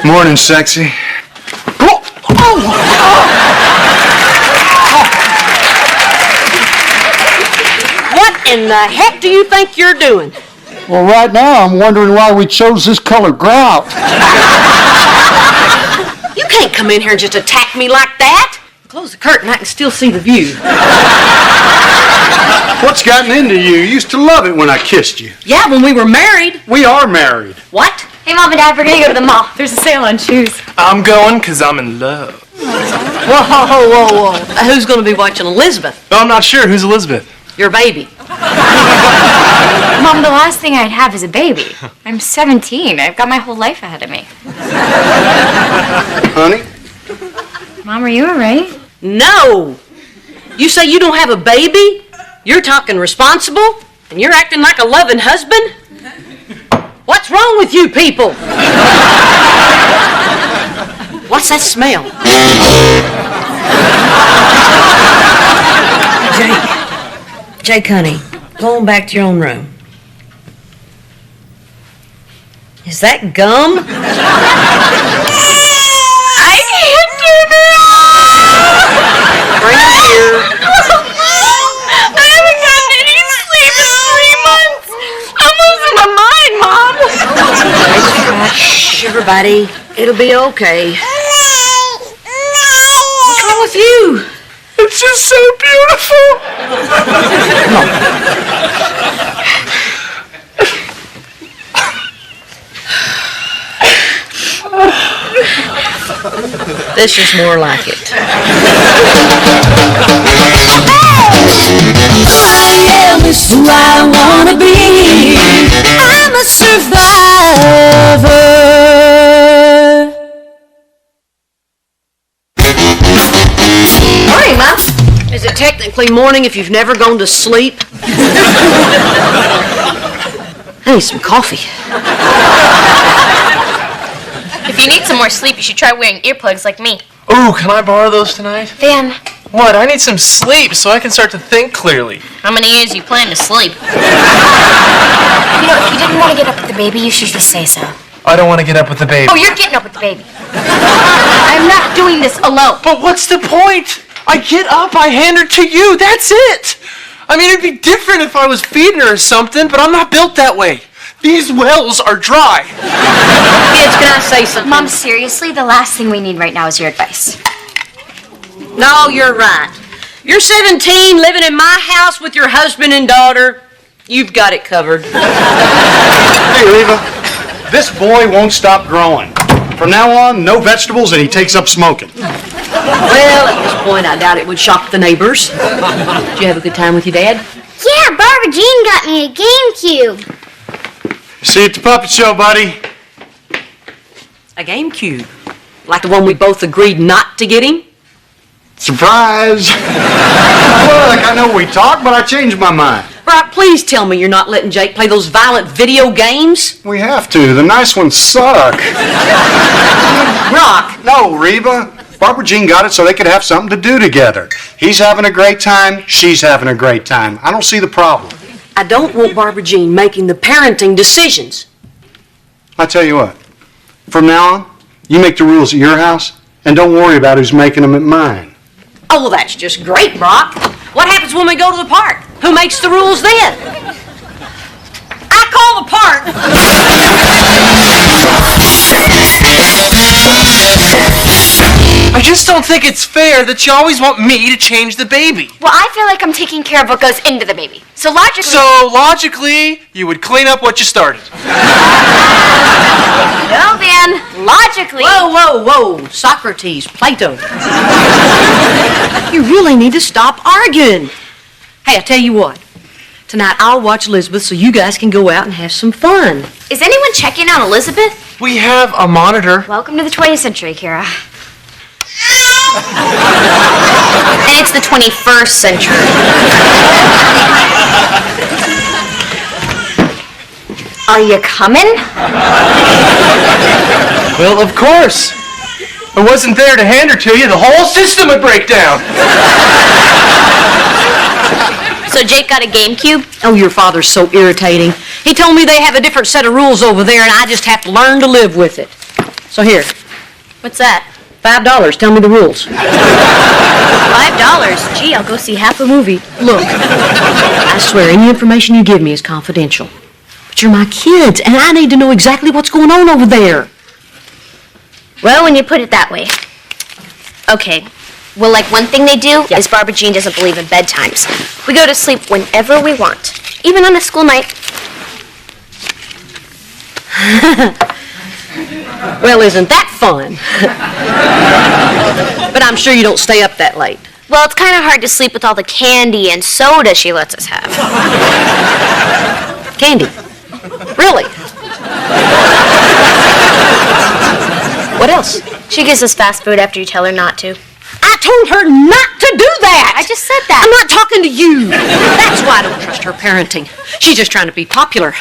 Morning, sexy. What in the heck do you think you're doing? Well, right now I'm wondering why we chose this color grout. You can't come in here and just attack me like that. Close the curtain, I can still see the view. What's gotten into you? You used to love it when I kissed you. Yeah, when we were married. We are married. What? Hey, Mom and Dad, we're gonna go to the mall. There's a sale on shoes. I'm going because I'm in love. Whoa. Who's going to be watching Elizabeth? No, I'm not sure. Who's Elizabeth? Your baby. Mom, the last thing I'd have is a baby. I'm 17. I've got my whole life ahead of me. Honey? Mom, are you all right? No. You say you don't have a baby? You're talking responsible? And you're acting like a loving husband? What's wrong with you people? What's that smell? Jake, honey, go on back to your own room. Is that gum? I can't do this! Bring it here. I haven't gotten any sleep in 3 months. I'm losing my mind, Mom. Shh, everybody. It'll be okay. What's wrong with you? It's just so beautiful. This is more like it. I am is who I wanna be. I'm a survivor. Morning, Mom. Is it technically morning if you've never gone to sleep? I need some coffee. If you need some more sleep, you should try wearing earplugs like me. Ooh, can I borrow those tonight? Van, What? I need some sleep so I can start to think clearly. how many years you plan to sleep? You know, if you didn't want to get up with the baby, you should just say so. I don't want to get up with the baby. Oh, you're getting up with the baby. I'm not doing this alone. But what's the point? I get up, I hand her to you, that's it. I mean, it'd be different if I was feeding her or something, but I'm not built that way. These wells are dry. Kids, can I say something? Mom, seriously, the last thing we need right now is your advice. No, you're right. You're 17, living in my house with your husband and daughter. You've got it covered. Hey, Reva. This boy won't stop growing. From now on, no vegetables, and he takes up smoking. Well, at this point, I doubt it would shock the neighbors. Did you have a good time with your dad? Yeah, Barbara Jean got me a GameCube. See you at the puppet show, buddy. A GameCube. Like the one we both agreed not to get him? Surprise. Look, I know we talked, but I changed my mind. Brock, please tell me you're not letting Jake play those violent video games. We have to. The nice ones suck. Brock. No, Reva. Barbara Jean got it so they could have something to do together. He's having a great time. She's having a great time. I don't see the problem. I don't want Barbara Jean making the parenting decisions. I tell you what. From now on, you make the rules at your house, and don't worry about who's making them at mine. Oh, well, that's just great, Brock. What happens when we go to the park? Who makes the rules then? I call the park. I just don't think it's fair that you always want me to change the baby. Well, I feel like I'm taking care of what goes into the baby. So logically... So, logically, you would clean up what you started. No, Van. Logically... Whoa. Socrates, Plato. You really need to stop arguing. Hey, I tell you what. Tonight I'll watch Elizabeth so you guys can go out and have some fun. Is anyone checking on Elizabeth? We have a monitor. Welcome to the 20th century, Kira. And it's the 21st century. Are you coming? Well, of course. If I wasn't there to hand her to you, the whole system would break down. So Jake got a GameCube? Oh, your father's so irritating. He told me they have a different set of rules over there and I just have to learn to live with it. So here, What's that? $5. Tell me the rules. $5? Gee, I'll go see half a movie. Look, I swear any information you give me is confidential. But you're my kids, and I need to know exactly what's going on over there. Well, when you put it that way. Okay. Well, like one thing they do Yeah. is Barbara Jean doesn't believe in bedtimes. We go to sleep whenever we want, even on a school night. Well, isn't that fun? But I'm sure you don't stay up that late. Well, it's kind of hard to sleep with all the candy and soda she lets us have. Candy. Really? What else? She gives us fast food after you tell her not to. I told her not to do that! I just said that. I'm not talking to you. That's why I don't trust her parenting. She's just trying to be popular.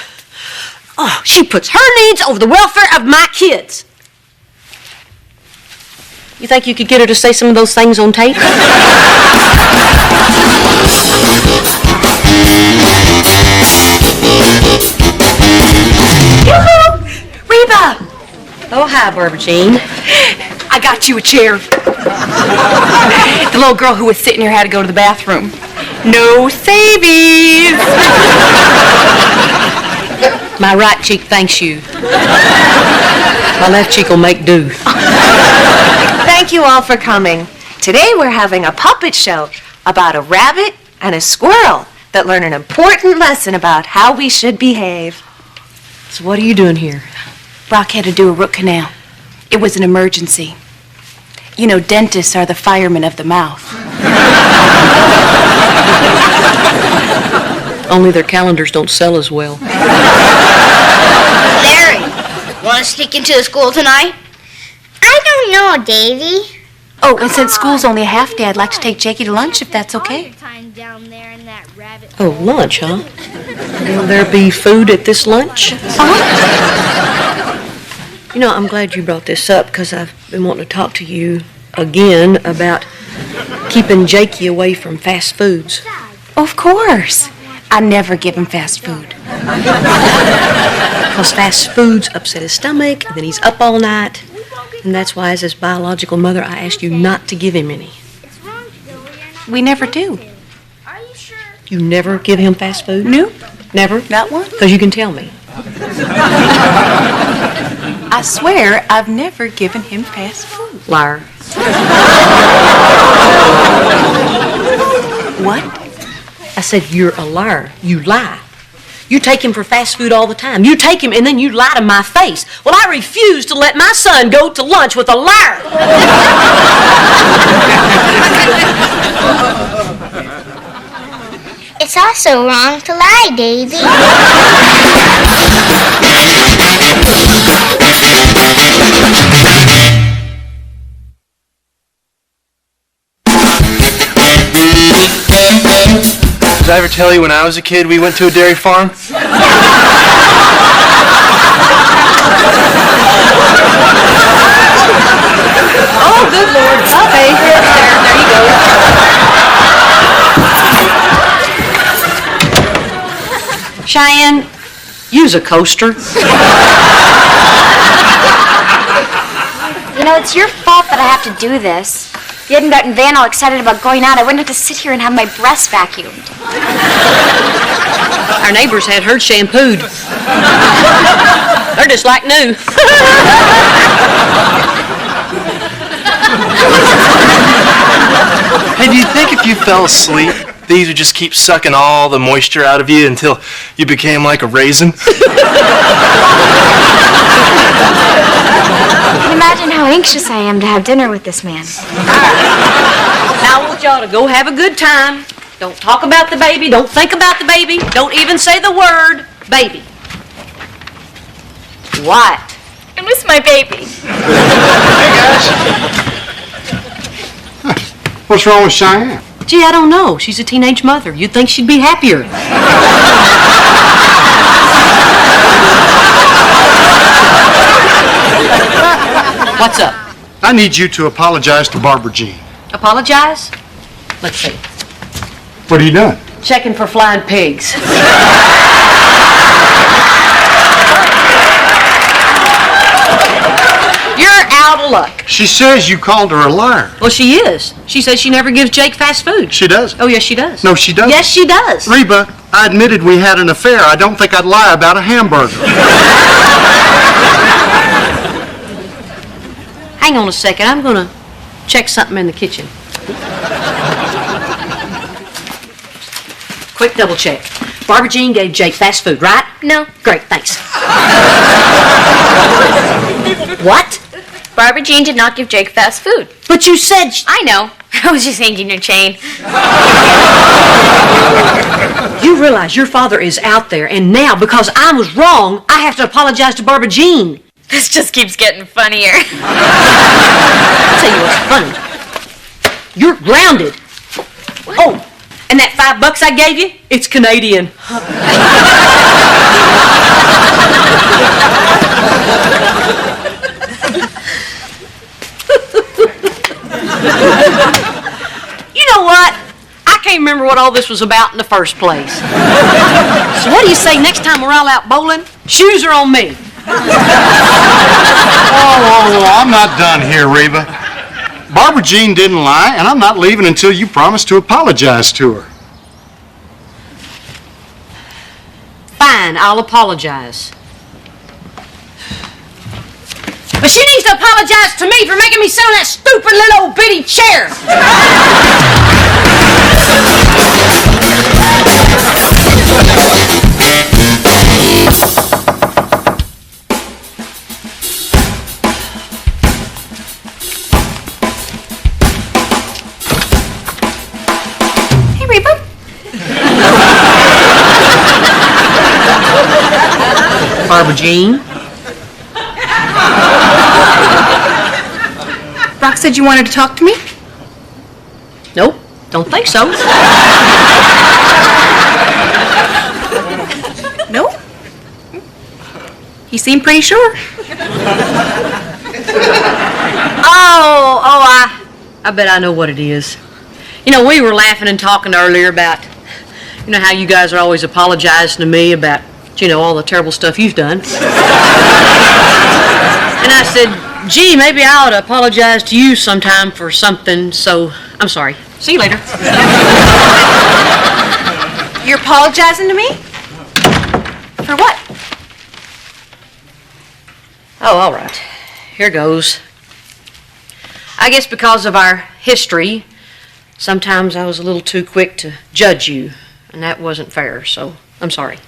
Oh, she puts her needs over the welfare of my kids. You think you could get her to say some of those things on tape? Reba! Oh, hi, Barbara Jean. I got you a chair. The little girl who was sitting here had to go to the bathroom. No savies! My right cheek thanks you. My left cheek will make do. Thank you all for coming. Today we're having a puppet show about a rabbit and a squirrel that learn an important lesson about how we should behave. So what are you doing here? Brock had to do a root canal. It was an emergency. You know, dentists are the firemen of the mouth. Only their calendars don't sell as well. Larry, want to sneak into the school tonight? I don't know, Davy. Oh, and since school's only a half day, I'd like to take Jakey to lunch if that's okay. Time down there in that rabbit. Oh, lunch, huh? Will there be food at this lunch? You know, I'm glad you brought this up because I've been wanting to talk to you again about keeping Jakey away from fast foods. Of course. I never give him fast food. Because fast foods upset his stomach, and then he's up all night. And that's why, as his biological mother, I asked you not to give him any. It's wrong, Joey. You're not We never do. Are you sure? You never give him fast food? Nope. Never? Not one. Because you can tell me. I swear I've never given him fast food. Liar. What? I said, you're a liar. You lie. You take him for fast food all the time. You take him and then you lie to my face. Well, I refuse to let my son go to lunch with a liar. It's also wrong to lie, Davy. Did I ever tell you when I was a kid we went to a dairy farm? Oh, good Lord. Okay, there you go. Cheyenne, use a coaster. You know, it's your fault that I have to do this. If you hadn't gotten Van all excited about going out, I wouldn't have to sit here and have my breasts vacuumed. Our neighbors had hers shampooed. They're just like new. Hey, do you think if you fell asleep, these would just keep sucking all the moisture out of you until you became like a raisin? You can imagine how anxious I am to have dinner with this man. Now I want y'all to go have a good time. Don't talk about the baby. Don't think about the baby. Don't even say the word baby. What? I miss my baby. What's wrong with Cheyenne? Gee, I don't know. She's a teenage mother. You'd think she'd be happier. What's up? I need you to apologize to Barbara Jean. Apologize? Let's see. What are you doing? Checking for flying pigs. You're out of luck. She says you called her a liar. Well, she is. She says she never gives Jake fast food. She does. Oh, yes, she does. No, she doesn't. Yes, she does. Reba, I admitted we had an affair. I don't think I'd lie about a hamburger. Hang on a second. I'm going to check something in the kitchen. Quick double check. Barbara Jean gave Jake fast food, right? No. Great, thanks. What? Barbara Jean did not give Jake fast food. But you said... I know. I was just hanging your chain. You realize your father is out there, and now, because I was wrong, I have to apologize to Barbara Jean. This just keeps getting funnier. I'll tell you what's funny. You're grounded. Oh, and that $5 I gave you, it's Canadian. You know what? I can't remember what all this was about in the first place. So what do you say next time we're all out bowling? Shoes are on me. Oh, I'm not done here, Reba. Barbara Jean didn't lie, and I'm not leaving until you promise to apologize to her. Fine, I'll apologize. But she needs to apologize to me for making me sit on that stupid little old bitty chair. Hey, Reba. Barbara Jean? Rock said you wanted to talk to me? Nope, don't think so. No. You seem pretty sure. I bet I know what it is. You know, we were laughing and talking earlier about, you know, how you guys are always apologizing to me about, you know, all the terrible stuff you've done. And I said, gee, maybe I ought to apologize to you sometime for something, so I'm sorry. See you later. You're apologizing to me? For what? Oh, all right. Here goes. I guess because of our history, sometimes I was a little too quick to judge you, and that wasn't fair, so I'm sorry.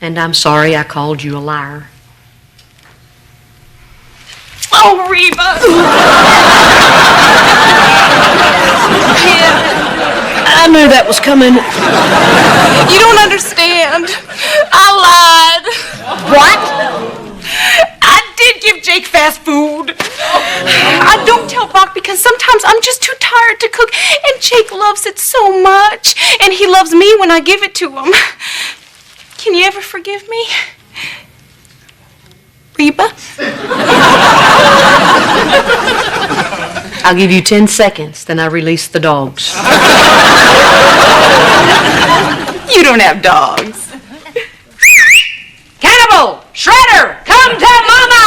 And I'm sorry I called you a liar. Oh, Reba! I knew that was coming. You don't understand. I lied. What? I did give Jake fast food. I don't tell Brock because sometimes I'm just too tired to cook, and Jake loves it so much, and he loves me when I give it to him. Can you ever forgive me? Reba? I'll give you 10 seconds, then I release the dogs. You don't have dogs. Cannibal! Shredder! Come to mama!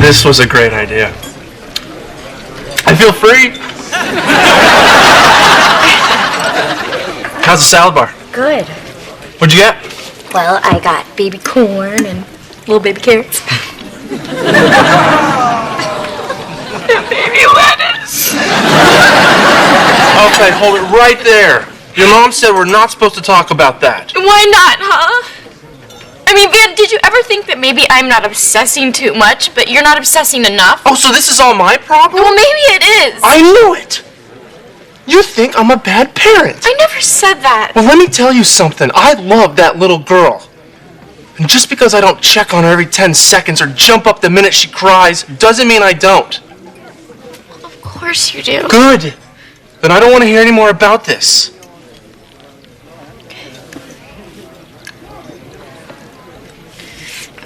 This was a great idea. I feel free. How's the salad bar? Good. What'd you get? Well, I got baby corn and little baby carrots. Baby lettuce. Okay, hold it right there. Your mom said we're not supposed to talk about that. Why not, huh? I mean, Van, did you ever think that maybe I'm not obsessing too much, but you're not obsessing enough? Oh, so this is all my problem? Well, maybe it is. I knew it. You think I'm a bad parent. I never said that. Well, let me tell you something. I love that little girl. And just because I don't check on her every 10 seconds or jump up the minute she cries doesn't mean I don't. Of course you do. Good. Then I don't want to hear any more about this.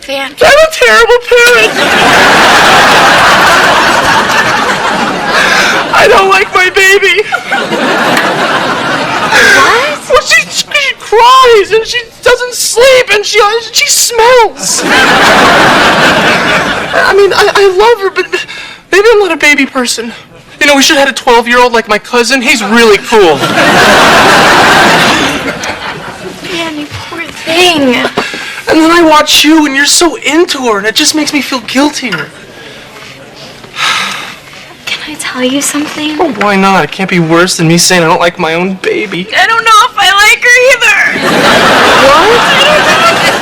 Van. I'm a terrible parent. noise, and she doesn't sleep, and she smells. I mean, I love her, but maybe I'm not a baby person. You know, we should have had a 12-year-old like my cousin. He's really cool. Dan, you poor thing. And then I watch you, and you're so into her, and it just makes me feel guiltier. Can I tell you something? Oh, why not? It can't be worse than me saying I don't like my own baby. I don't know if I like her either. What?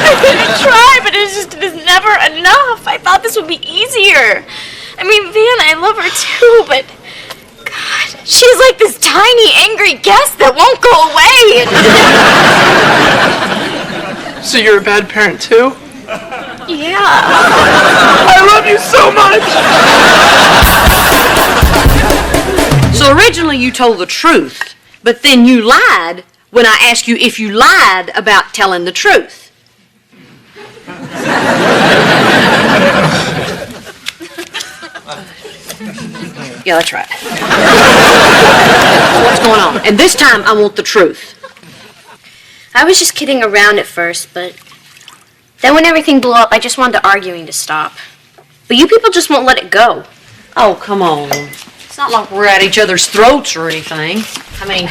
I'm gonna try, but it is never enough. I thought this would be easier. I mean, Van, I love her too, but God, she's like this tiny, angry guest that won't go away. So you're a bad parent too? Yeah. I love you so much. So originally you told the truth, but then you lied when I asked you if you lied about telling the truth. Yeah, that's right. What's going on? And this time I want the truth. I was just kidding around at first, but then when everything blew up, I just wanted the arguing to stop. But you people just won't let it go. Oh, come on. It's not like we're at each other's throats or anything. I mean,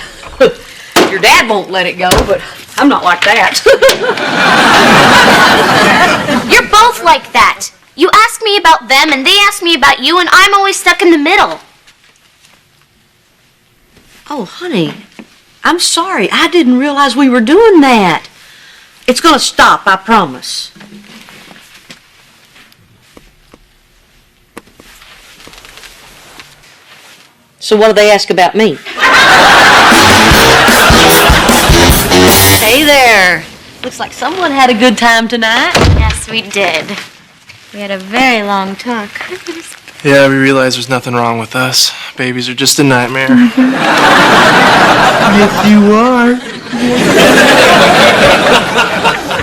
your dad won't let it go, but I'm not like that. You're both like that. You ask me about them, and they ask me about you, and I'm always stuck in the middle. Oh, honey, I'm sorry. I didn't realize we were doing that. It's gonna stop, I promise. So what do they ask about me? Hey there. Looks like someone had a good time tonight. Yes, we did. We had a very long talk. Yeah, we realize there's nothing wrong with us. Babies are just a nightmare. Yes, you are.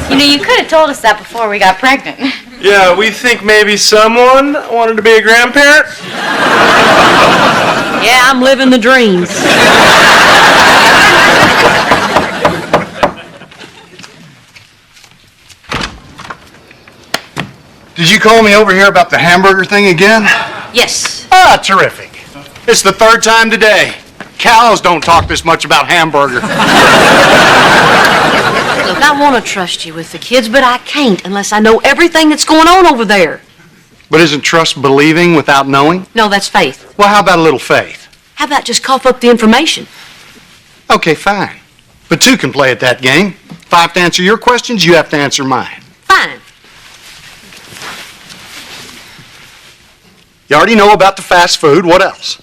You know, you could have told us that before we got pregnant. Yeah, we think maybe someone wanted to be a grandparent. Yeah, I'm living the dreams. Did you call me over here about the hamburger thing again? Yes. Ah, terrific. It's the third time today. Cows don't talk this much about hamburger. Look, I want to trust you with the kids, but I can't unless I know everything that's going on over there. But isn't trust believing without knowing? No, that's faith. Well, how about a little faith? How about just cough up the information? Okay, fine. But two can play at that game. If I have to answer your questions, you have to answer mine. Fine. You already know about the fast food. What else?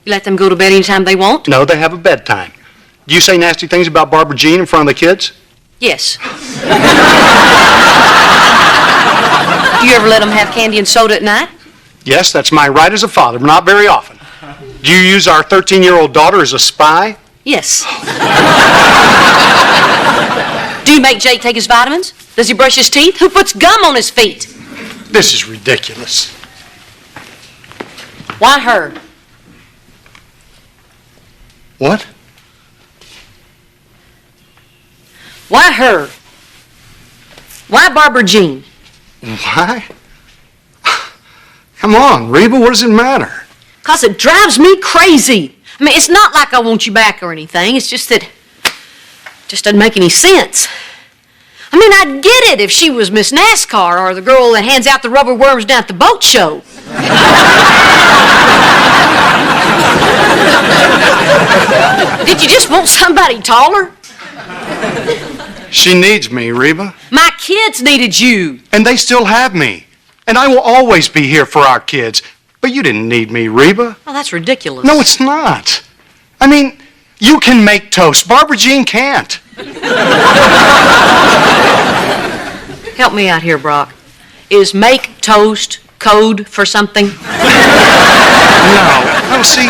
You let them go to bed anytime they want? No, they have a bedtime. Do you say nasty things about Barbara Jean in front of the kids? Yes. Do you ever let them have candy and soda at night? Yes, that's my right as a father, but not very often. Do you use our 13-year-old daughter as a spy? Yes. Do you make Jake take his vitamins? Does he brush his teeth? Who puts gum on his feet? This is ridiculous. Why her? What? Why her? Why Barbara Jean? Why? Come on, Reba, what does it matter? 'Cause it drives me crazy. I mean, it's not like I want you back or anything. It's just that it just doesn't make any sense. I mean, I'd get it if she was Miss NASCAR or the girl that hands out the rubber worms down at the boat show. Did you just want somebody taller? She needs me, Reba. My kids needed you. And they still have me. And I will always be here for our kids. But you didn't need me, Reba. Oh, that's ridiculous. No, it's not. I mean, you can make toast. Barbara Jean can't. Help me out here, Brock. Is make toast code for something? No, see,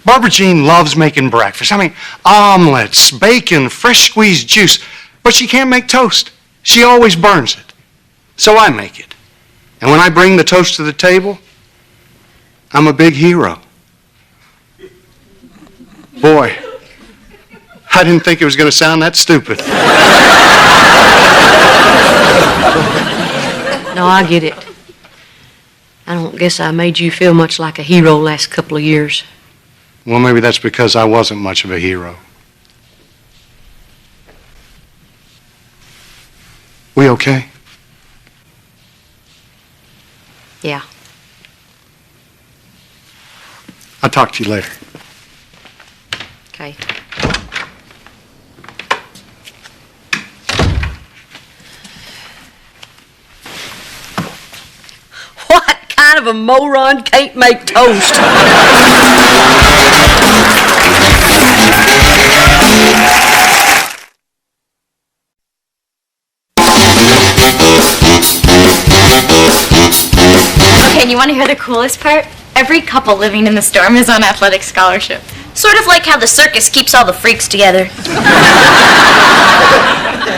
Barbara Jean loves making breakfast. I mean, omelets, bacon, fresh squeezed juice. But she can't make toast. She always burns it. So I make it. And when I bring the toast to the table, I'm a big hero. Boy, I didn't think it was going to sound that stupid. No, I get it. I don't guess I made you feel much like a hero last couple of years. Well, maybe that's because I wasn't much of a hero. We okay? Yeah. I'll talk to you later. Okay. What kind of a moron can't make toast? Okay, and you want to hear the coolest part? Every couple living in the storm is on athletic scholarship. Sort of like how the circus keeps all the freaks together.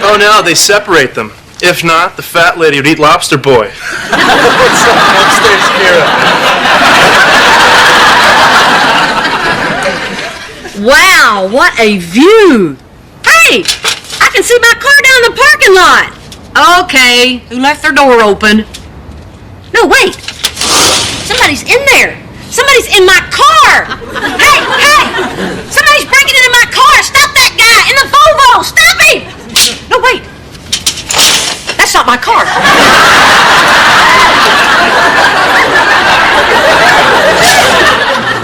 Oh no, they separate them. If not, the fat lady would eat Lobster Boy. What's up? Upstairs, Kira. Wow, what a view! Hey, I can see my car down in the parking lot. Okay, who left their door open? No, wait. Somebody's in there. Somebody's in my car. Hey, hey! Somebody's breaking into my car. Stop that guy in the Volvo. Stop him! No, wait. That's not my car.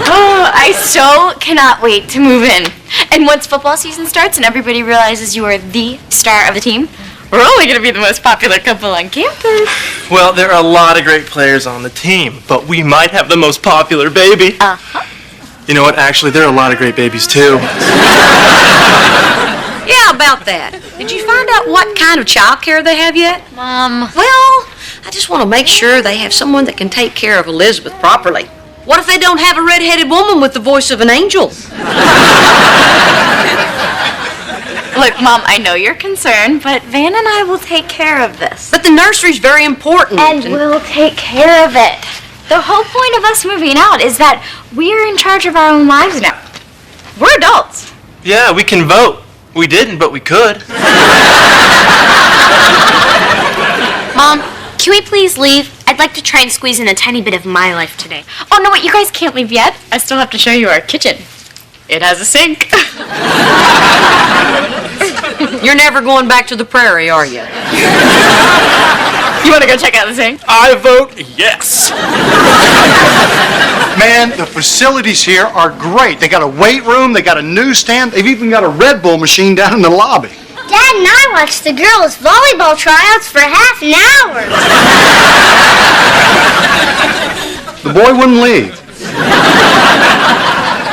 Oh, I so cannot wait to move in. And once football season starts and everybody realizes you are the star of the team, we're only going to be the most popular couple on campus. Well, there are a lot of great players on the team, but we might have the most popular baby. Uh-huh. You know what? Actually, there are a lot of great babies, too. Yeah, about that. Did you find out what kind of child care they have yet? Mom. Well, I just want to make sure they have someone that can take care of Elizabeth properly. What if they don't have a red-headed woman with the voice of an angel? Look, Mom, I know you're concerned, but Van and I will take care of this. But the nursery's very important. And we'll take care of it. The whole point of us moving out is that we're in charge of our own lives now. We're adults. Yeah, we can vote. We didn't, but we could. Mom, can we please leave? I'd like to try and squeeze in a tiny bit of my life today. Oh, no, wait, you guys can't leave yet. I still have to show you our kitchen. It has a sink. You're never going back to the prairie, are you? You want to go check out the sink? I vote yes. Man, the facilities here are great. They got a weight room, they got a newsstand, they've even got a Red Bull machine down in the lobby. Dad and I watched the girls' volleyball tryouts for half an hour. The boy wouldn't leave.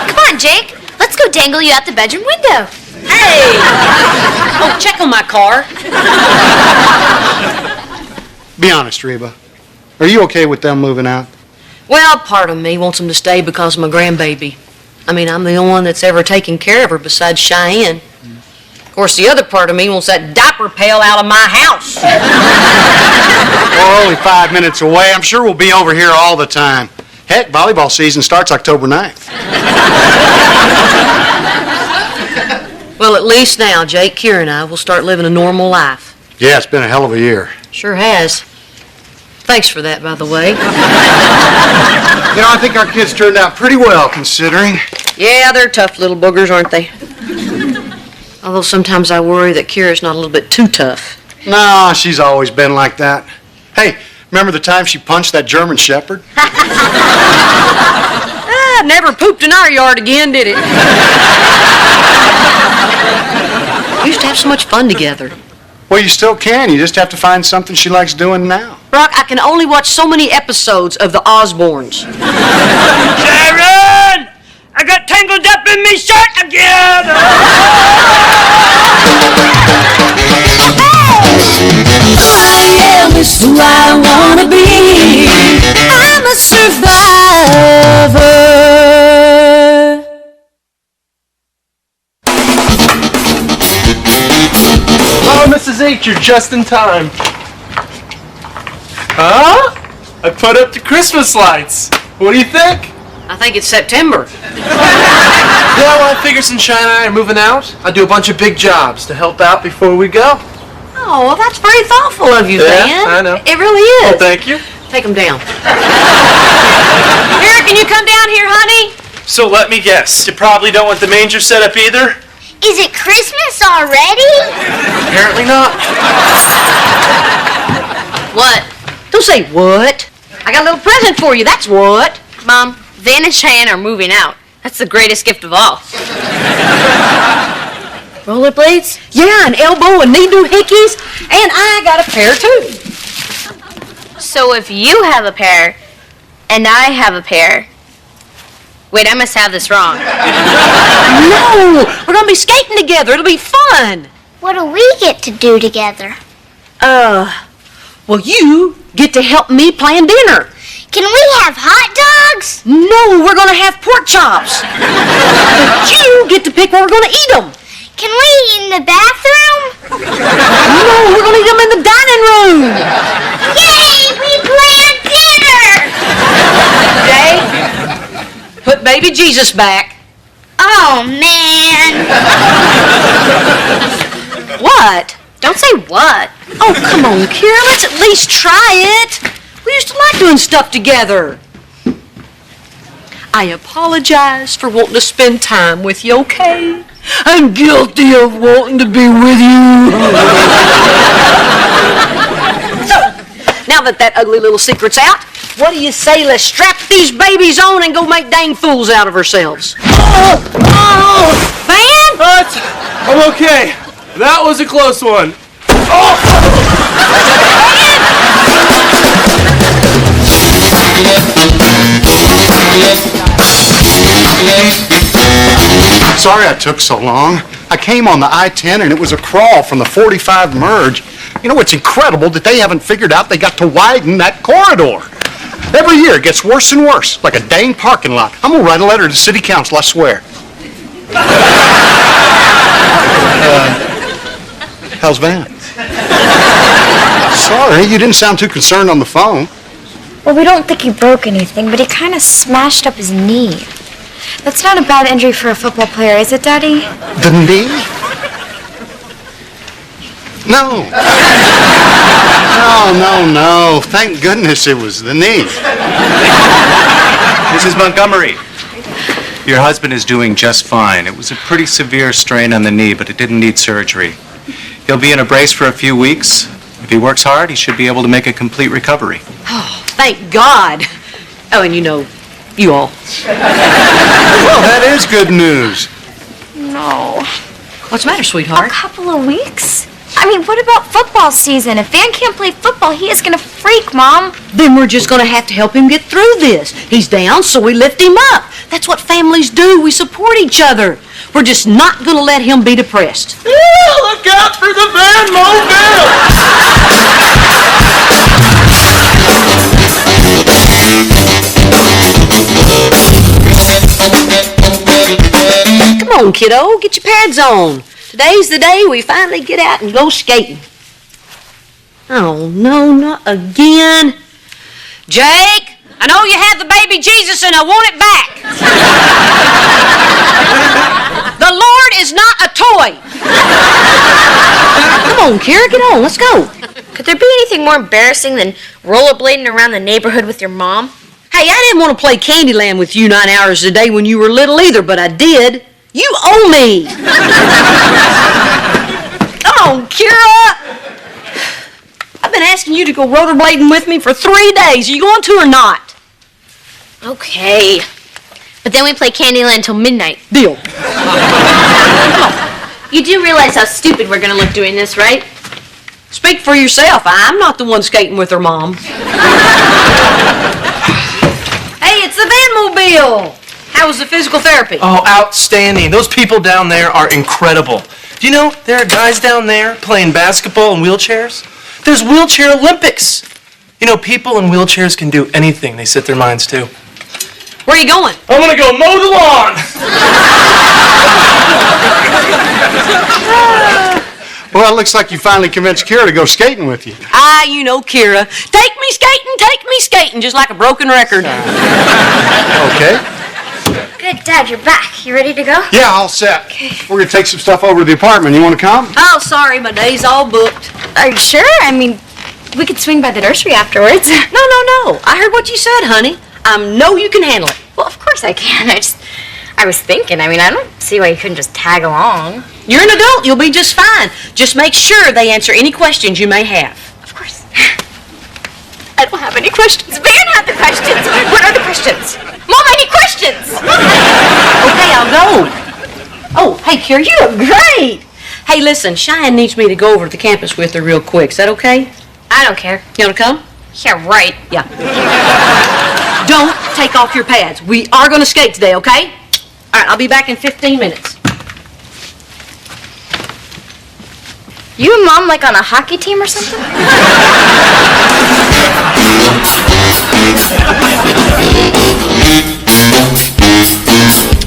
Come on, Jake. Let's go dangle you out the bedroom window. Hey! Oh, check on my car. Be honest, Reba. Are you okay with them moving out? Well, part of me wants them to stay because of my grandbaby. I mean, I'm the only one that's ever taken care of her besides Cheyenne. Of course, the other part of me wants that diaper pail out of my house. We're only 5 minutes away. I'm sure we'll be over here all the time. Heck, volleyball season starts October 9th. Well, at least now, Jake, Kira, and I will start living a normal life. Yeah, it's been a hell of a year. Sure has. Thanks for that, by the way. You know, I think our kids turned out pretty well, considering. Yeah, they're tough little boogers, aren't they? Although sometimes I worry that Kira's not a little bit too tough. No, she's always been like that. Hey, remember the time she punched that German Shepherd? Never pooped in our yard again, did it? We used to have so much fun together. Well, you still can. You just have to find something she likes doing now. Brock, I can only watch so many episodes of The Osbournes. Sharon! I got tangled up in me shirt again! I am is who I wanna be. I'm a survivor. Oh, Mrs. H, you're just in time. Huh? I put up the Christmas lights. What do you think? I think it's September. Yeah, well, I figure since Shine and I are moving out, I'll do a bunch of big jobs to help out before we go. Oh, well, that's very thoughtful of you, Yeah, Van. I know. It really is. Oh, thank you. Take them down. Here, can you come down here, honey? So let me guess, you probably don't want the manger set up either? Is it Christmas already? Apparently not. What? Don't say what. I got a little present for you, that's what. Mom, Van and Cheyenne are moving out. That's the greatest gift of all. Rollerblades? Yeah, an elbow and knee doohickeys, and I got a pair too. So if you have a pair, and I have a pair... Wait, I must have this wrong. No, we're gonna be skating together. It'll be fun. What do we get to do together? Well, you get to help me plan dinner. Can we have hot dogs? No, we're gonna have pork chops. But you get to pick where we're gonna eat them. Can we eat in the bathroom? No, we're gonna eat them in the dining room. Yay! We planned dinner! Jay, put baby Jesus back. Oh, man. What? Don't say what. Oh, come on, Kira. Let's at least try it. We used to like doing stuff together. I apologize for wanting to spend time with you, okay? I'm guilty of wanting to be with you. So, now that that ugly little secret's out, what do you say let's strap these babies on and go make dang fools out of ourselves? Van? I'm okay. That was a close one. Sorry I took so long. I came on the I-10 and it was a crawl from the 45 merge. You know, it's incredible that they haven't figured out they got to widen that corridor. Every year it gets worse and worse, like a dang parking lot. I'm gonna write a letter to city council, I swear. How's Van? Sorry, you didn't sound too concerned on the phone. Well, we don't think he broke anything, but he kind of smashed up his knee. That's not a bad injury for a football player, is it, Daddy? The knee? No. No. Thank goodness it was the knee. Mrs. Montgomery, your husband is doing just fine. It was a pretty severe strain on the knee, but it didn't need surgery. He'll be in a brace for a few weeks. If he works hard, he should be able to make a complete recovery. Oh, thank God. Oh, and you know, you all. Well, that is good news. No. What's the matter, A sweetheart? couple of weeks? I mean, what about football season? If Van can't play football, he is going to freak, Mom. Then we're just going to have to help him get through this. He's down, so we lift him up. That's what families do. We support each other. We're just not going to let him be depressed. Yeah, look out for the Van Mobile! Come on, kiddo, get your pads on. Today's the day we finally get out and go skating. Oh, no, not again. Jake, I know you have the baby Jesus and I want it back. The Lord is not a toy. Come on, Kira, get on, let's go. Could there be anything more embarrassing than rollerblading around the neighborhood with your mom? Hey, I didn't want to play Candyland with you 9 hours a day when you were little either, but I did. You owe me. Come on, Kira. I've been asking you to go rollerblading with me for 3 days. Are you going to or not? Okay. But then we play Candyland till midnight. Deal. You do realize how stupid we're gonna look doing this, right? Speak for yourself. I'm not the one skating with her mom. Hey, it's the Vanmobile. How was the physical therapy? Oh, outstanding. Those people down there are incredible. Do you know there are guys down there playing basketball in wheelchairs? There's wheelchair Olympics. You know, people in wheelchairs can do anything they set their minds to. Where are you going? I'm gonna go mow the lawn! Well, it looks like you finally convinced Kira to go skating with you. Ah, you know Kira. Take me skating, just like a broken record. Okay. Hey, Dad, you're back. You ready to go? Yeah, all set. We're gonna take some stuff over to the apartment. You wanna come? Oh, sorry, my day's all booked. Are you sure? I mean, we could swing by the nursery afterwards. No. I heard what you said, honey. I know you can handle it. Well, of course I can. I was thinking, I don't see why you couldn't just tag along. You're an adult. You'll be just fine. Just make sure they answer any questions you may have. Of course. I don't have any questions. Van had the questions. What are the questions? Mom, I need questions. Okay, I'll go. Oh, hey, Kira, you look great. Hey, listen, Cheyenne needs me to go over to the campus with her real quick. Is that okay? I don't care. You want to come? Yeah, right. Yeah. Don't take off your pads. We are going to skate today, okay? All right, I'll be back in 15 minutes. You and Mom like on a hockey team or something?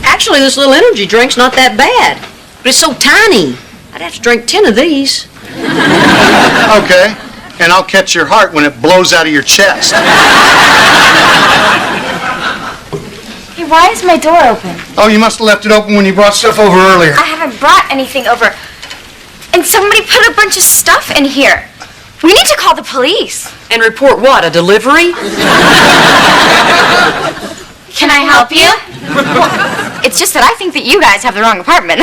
Actually, this little energy drink's not that bad. But it's so tiny. I'd have to drink 10 of these. Okay. And I'll catch your heart when it blows out of your chest. Hey, why is my door open? Oh, you must have left it open when you brought stuff over earlier. I haven't brought anything over. And somebody put a bunch of stuff in here. We need to call the police. And report what, a delivery? Can I help you? It's just that I think that you guys have the wrong apartment.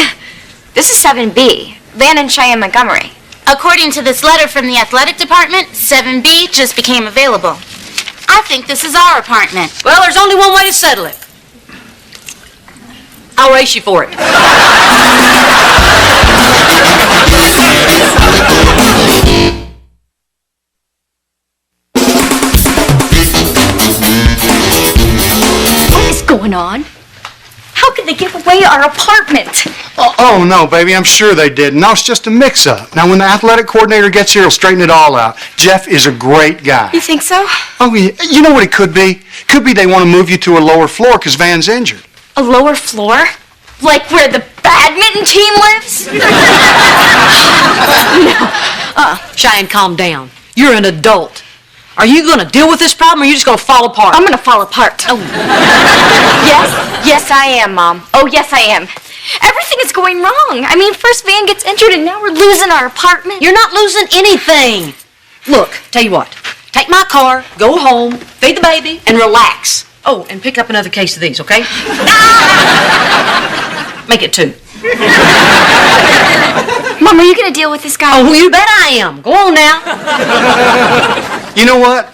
This is 7B, Van and Cheyenne Montgomery. According to this letter from the athletic department, 7B just became available. I think this is our apartment. Well, there's only one way to settle it. I'll race you for it. What is going on? How could they give away our apartment? Oh, no, baby, I'm sure they did. No, it's just a mix-up. Now, when the athletic coordinator gets here, he'll straighten it all out. Jeff is a great guy. You think so? Oh, yeah. You know what it could be? Could be they want to move you to a lower floor because Van's injured. A lower floor? Like where the badminton team lives? Cheyenne, calm down. You're an adult. Are you going to deal with this problem, or are you just going to fall apart? I'm going to fall apart. Oh. Yes, I am, Mom. Oh, yes, I am. Everything is going wrong. I mean, first Van gets injured, and now we're losing our apartment. You're not losing anything. Look, tell you what. Take my car, go home, feed the baby, and relax. Oh, and pick up another case of these, okay? Make it 2. Mom, are you going to deal with this guy? Oh, you bet I am. Go on now. You know what?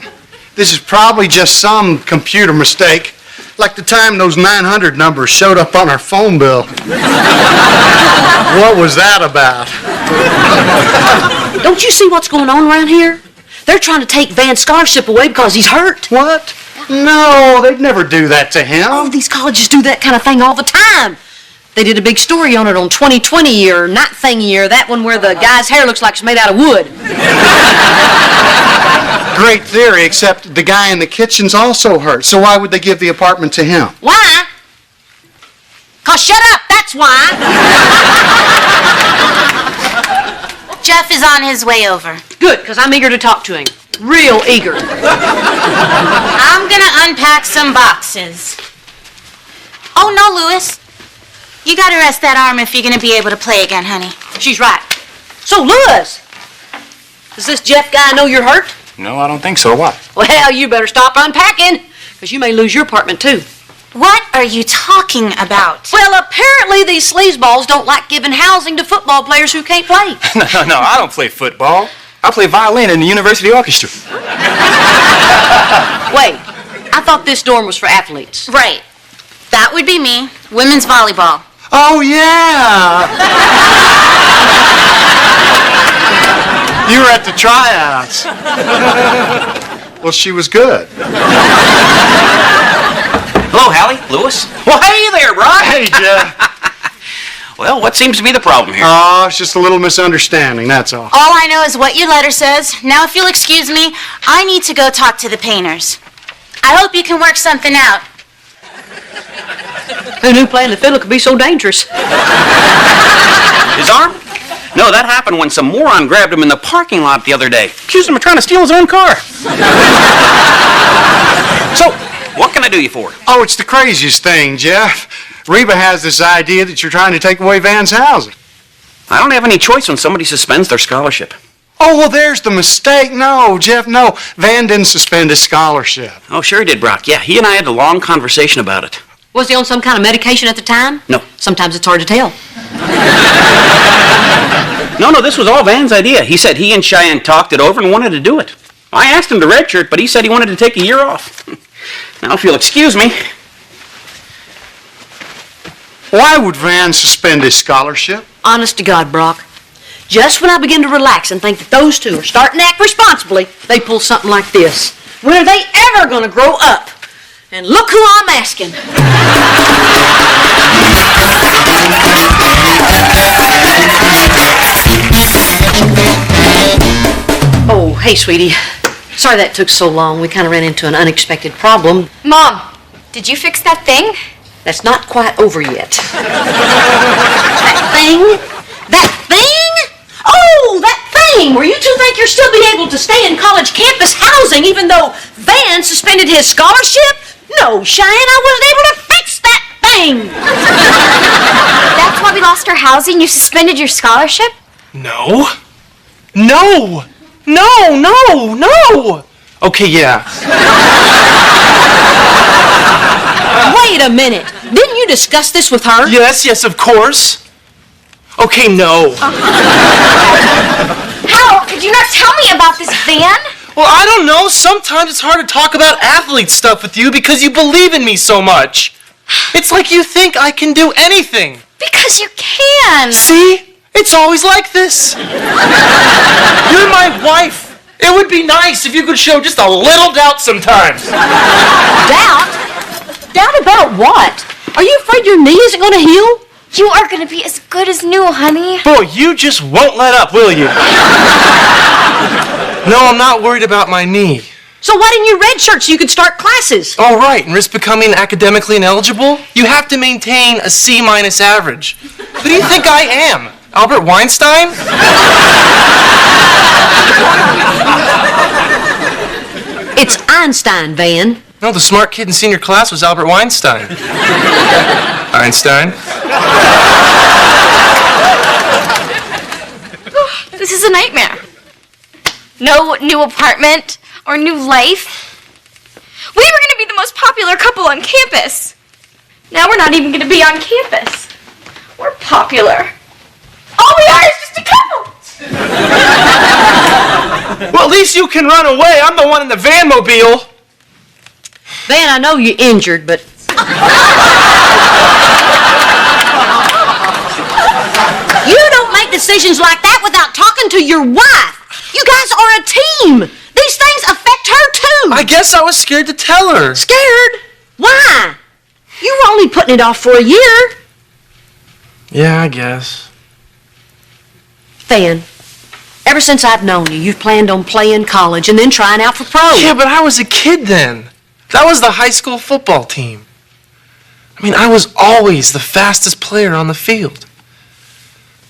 This is probably just some computer mistake, like the time those 900 numbers showed up on our phone bill. What was that about? Don't you see what's going on around here? They're trying to take Van's scholarship away because he's hurt. What? No, they'd never do that to him. Oh, these colleges do that kind of thing all the time. They did a big story on it on 2020 year, Not Thing Year, that one where the guy's hair looks like it's made out of wood. Great theory, except the guy in the kitchen's also hurt. So why would they give the apartment to him? Why? 'Cause shut up, that's why. Jeff is on his way over. Good, because I'm eager to talk to him. Real eager. I'm gonna unpack some boxes. Oh, no, Louis. You gotta rest that arm if you're gonna be able to play again, honey. She's right. So, Louis, does this Jeff guy know you're hurt? No, I don't think so. What? Well, you better stop unpacking, because you may lose your apartment, too. What are you talking about? Well, apparently these sleazeballs don't like giving housing to football players who can't play. No, I don't play football. I play violin in the university orchestra. Wait, I thought this dorm was for athletes. Right. That would be me. Women's volleyball. Oh, yeah! You were at the tryouts. Well, she was good. Hello, Hallie. Louis. Well, hey there, Brock. Hey, Jeff. Well, what seems to be the problem here? Oh, it's just a little misunderstanding, that's all. All I know is what your letter says. Now, if you'll excuse me, I need to go talk to the painters. I hope you can work something out. Who knew playing the fiddle could be so dangerous? His arm? No, that happened when some moron grabbed him in the parking lot the other day. Accused him of trying to steal his own car. So, what can I do you for? Oh, it's the craziest thing, Jeff. Reba has this idea that you're trying to take away Van's housing. I don't have any choice when somebody suspends their scholarship. Oh, well, there's the mistake. No, Jeff, no. Van didn't suspend his scholarship. Oh, sure he did, Brock. Yeah, he and I had a long conversation about it. Was he on some kind of medication at the time? No. Sometimes it's hard to tell. No, this was all Van's idea. He said he and Cheyenne talked it over and wanted to do it. I asked him to redshirt, but he said he wanted to take a year off. Now, if you'll excuse me. Why would Van suspend his scholarship? Honest to God, Brock. Just when I begin to relax and think that those two are starting to act responsibly, they pull something like this. When are they ever going to grow up? And look who I'm asking. Oh, hey, sweetie. Sorry that took so long. We kind of ran into an unexpected problem. Mom, did you fix that thing? That's not quite over yet. That thing? That thing? Oh, that thing where you two think you're still be able to stay in college campus housing even though Van suspended his scholarship? No, Cheyenne, I wasn't able to fix that thing. That's why we lost our housing? You suspended your scholarship? No. Okay, yeah. Wait a minute. Didn't you discuss this with her? Yes, of course. Okay, no. How? Could you not tell me about this, Van? Well, I don't know. Sometimes it's hard to talk about athlete stuff with you because you believe in me so much. It's like you think I can do anything. Because you can. See? It's always like this. You're my wife. It would be nice if you could show just a little doubt sometimes. Doubt? Doubt about what? Are you afraid your knee isn't going to heal? You are going to be as good as new, honey. Boy, you just won't let up, will you? No, I'm not worried about my knee. So why didn't you redshirt so you could start classes? All right, and risk becoming academically ineligible? You have to maintain a C- average. Who do you think I am? Albert Weinstein? It's Einstein, Van. No, the smart kid in senior class was Albert Weinstein. Einstein? This is a nightmare. No new apartment or new life. We were going to be the most popular couple on campus. Now we're not even going to be on campus. We're popular. All we are is just a couple. Well, at least you can run away. I'm the one in the van mobile. Van, I know you're injured, but... You don't make decisions like that without talking to your wife. You guys are a team. These things affect her, too. I guess I was scared to tell her. Scared? Why? You were only putting it off for a year. Yeah, I guess. Van, ever since I've known you, you've planned on playing college and then trying out for pro. Yeah, but I was a kid then. That was the high school football team. I mean, I was always the fastest player on the field.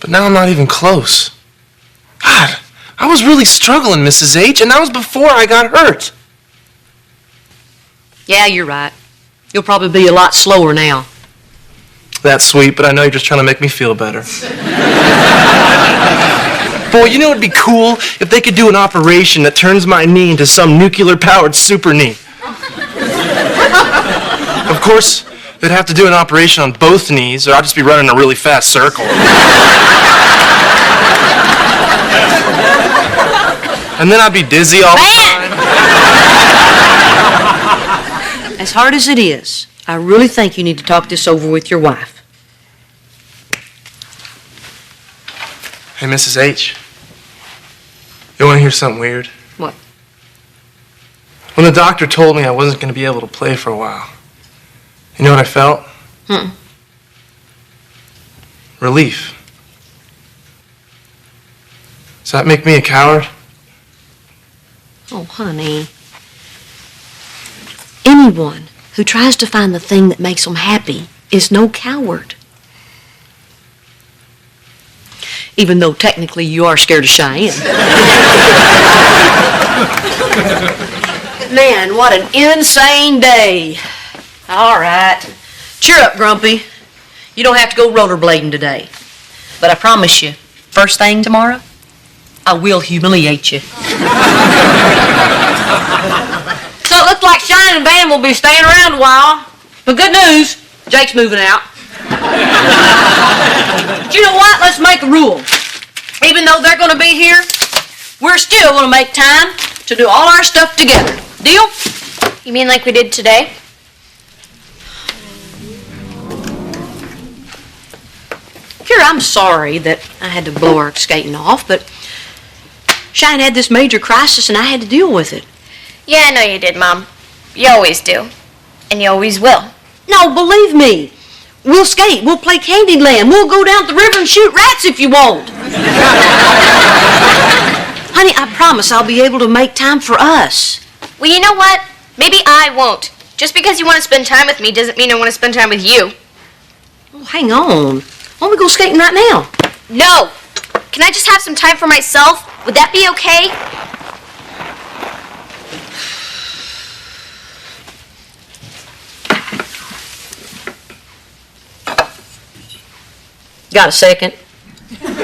But now I'm not even close. God, I was really struggling, Mrs. H, and that was before I got hurt. Yeah, you're right. You'll probably be a lot slower now. That's sweet, but I know you're just trying to make me feel better. Boy, you know it'd be cool if they could do an operation that turns my knee into some nuclear-powered super knee. Of course, they'd have to do an operation on both knees, or I'd just be running a really fast circle. And then I'd be dizzy all the time. As hard as it is, I really think you need to talk this over with your wife. Hey, Mrs. H. You want to hear something weird? What? When the doctor told me I wasn't going to be able to play for a while, you know what I felt? Relief. Does that make me a coward? Oh, honey. Anyone who tries to find the thing that makes them happy is no coward. Even though technically you are scared of Cheyenne. Man, what an insane day. All right. Cheer up, Grumpy. You don't have to go rollerblading today. But I promise you, first thing tomorrow, I will humiliate you. So it looks like Shine and Van will be staying around a while. But good news, Jake's moving out. But you know what? Let's make a rule. Even though they're going to be here, we're still going to make time to do all our stuff together. Deal? You mean like we did today? Kira, I'm sorry that I had to blow our skating off, but Shine had this major crisis and I had to deal with it. Yeah, I know you did, Mom. You always do. And you always will. No, believe me. We'll skate, we'll play Candyland, we'll go down to the river and shoot rats if you want. Honey, I promise I'll be able to make time for us. Well, you know what? Maybe I won't. Just because you want to spend time with me doesn't mean I want to spend time with you. Oh, hang on. Why don't we go skating right now? No! Can I just have some time for myself? Would that be okay? Got a second? Mom,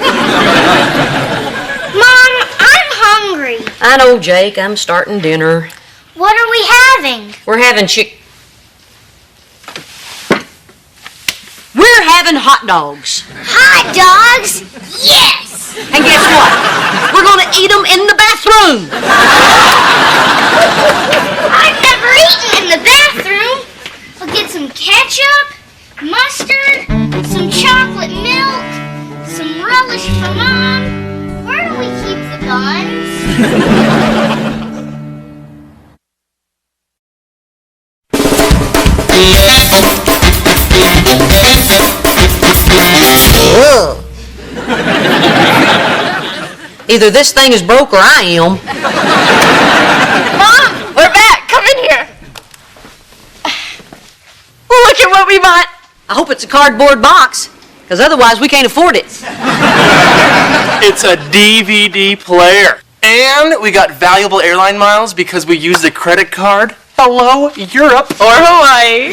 I'm hungry. I know, Jake. I'm starting dinner. What are we having? We're having We're having hot dogs. Hot dogs? Yes! And guess what? We're going to eat them in the bathroom. I've never eaten in the bathroom. I'll get some ketchup, mustard, some chocolate milk, some relish for Mom. Where do we keep the buns? Either this thing is broke or I am. Mom, we're back. Come in here. Look at what we bought. I hope it's a cardboard box, because otherwise we can't afford it. It's a DVD player. And we got valuable airline miles because we used a credit card. Hello, Europe or Hawaii.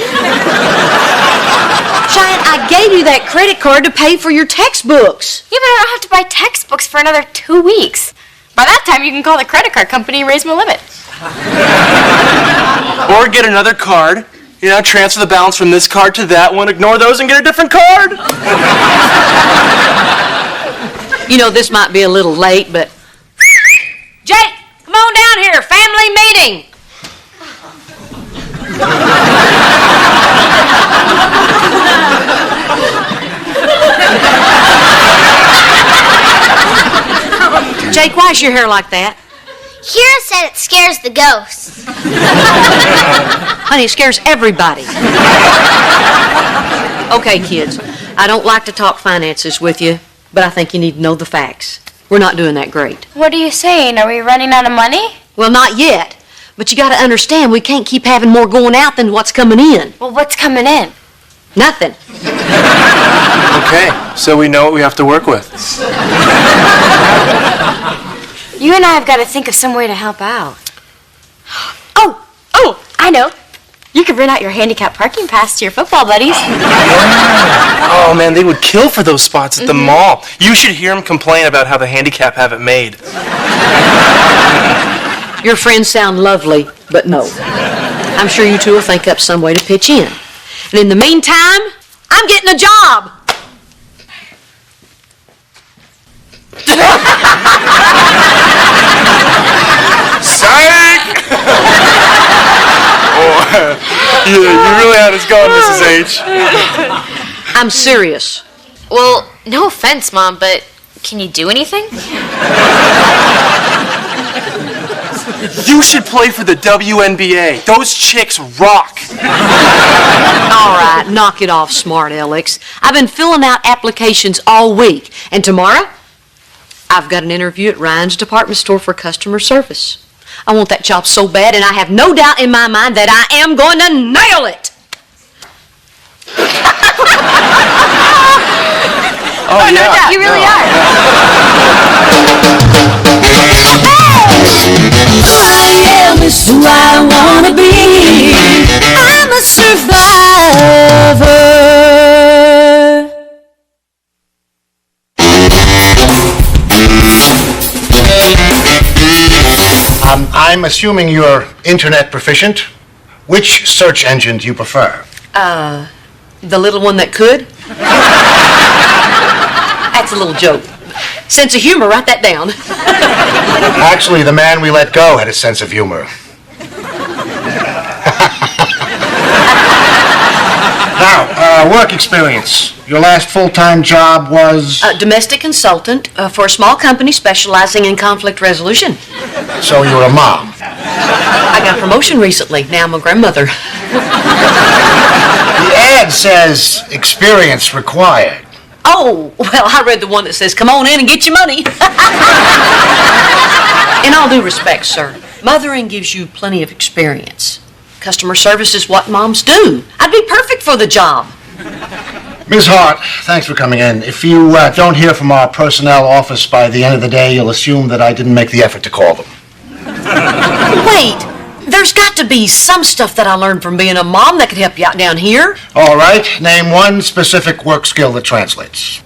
Cheyenne, I gave you that credit card to pay for your textbooks. Yeah, but I don't have to buy textbooks for another 2 weeks. By that time, you can call the credit card company and raise my limit. Or get another card. You know, transfer the balance from this card to that one, ignore those, and get a different card. You know, this might be a little late, but... Jake, come on down here. Family meeting. Jake, why is your hair like that? Kira said it scares the ghosts. Honey, it scares everybody. Okay, kids, I don't like to talk finances with you, but I think you need to know the facts. We're not doing that great. What are you saying? Are we running out of money? Well, not yet. But you got to understand, we can't keep having more going out than what's coming in. Well, what's coming in? Nothing. Okay, so we know what we have to work with. You and I have got to think of some way to help out. Oh, I know. You could rent out your handicap parking pass to your football buddies. Oh, man, they would kill for those spots at the mall. You should hear them complain about how the handicap have it made. Your friends sound lovely, but no. I'm sure you two will think up some way to pitch in. And in the meantime, I'm getting a job. Psych! Yeah, you really had us going, Mrs. H. I'm serious. Well, no offense, Mom, but can you do anything? You should play for the WNBA. Those chicks rock. All right, knock it off, smart Alex. I've been filling out applications all week, and tomorrow I've got an interview at Ryan's department store for customer service. I want that job so bad, and I have no doubt in my mind that I am going to nail it. Oh, no doubt, you really are. I am is who I wanna be. I'm a survivor. I'm assuming you're internet proficient. Which search engine do you prefer? The little one that could? That's a little joke. Sense of humor, write that down. Actually, the man we let go had a sense of humor. Now, work experience. Your last full-time job was? Domestic consultant for a small company specializing in conflict resolution. So you were a mom. I got a promotion recently. Now I'm a grandmother. The ad says experience required. Oh, well, I read the one that says, come on in and get your money. In all due respect, sir, mothering gives you plenty of experience. Customer service is what moms do. I'd be perfect for the job. Ms. Hart, thanks for coming in. If you don't hear from our personnel office by the end of the day, you'll assume that I didn't make the effort to call them. Wait, there's got to be some stuff that I learned from being a mom that could help you out down here. All right, name one specific work skill that translates.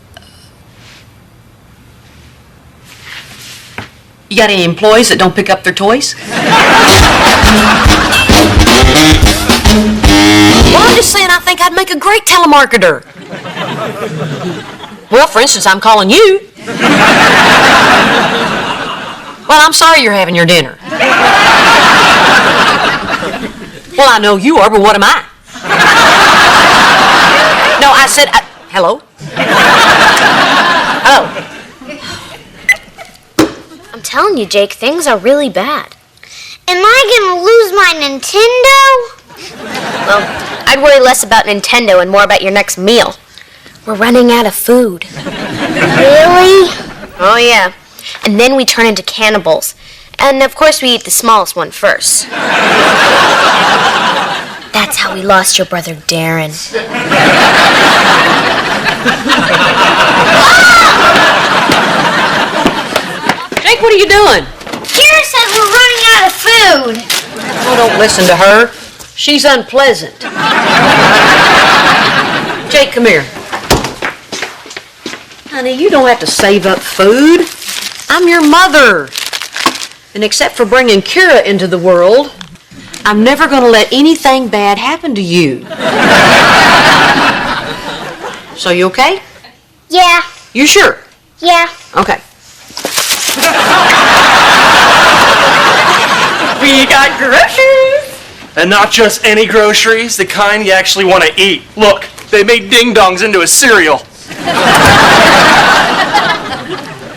You got any employees that don't pick up their toys? Well, I'm just saying I think I'd make a great telemarketer. Well, for instance, I'm calling you. Well, I'm sorry you're having your dinner. Well, I know you are, but what am I? No, I said, hello? Hello? I'm telling you, Jake, things are really bad. Am I gonna lose my Nintendo? Well, I'd worry less about Nintendo and more about your next meal. We're running out of food. Really? Oh, yeah. And then we turn into cannibals. And of course we eat the smallest one first. That's how we lost your brother Darren. Jake, what are you doing? Kira says we're running out of food. Oh, don't listen to her. She's unpleasant. Jake, come here. Honey, you don't have to save up food. I'm your mother. And except for bringing Kira into the world, I'm never going to let anything bad happen to you. So you okay? Yeah. You sure? Yeah. Okay. We got groceries. And not just any groceries, the kind you actually want to eat. Look, they made ding-dongs into a cereal.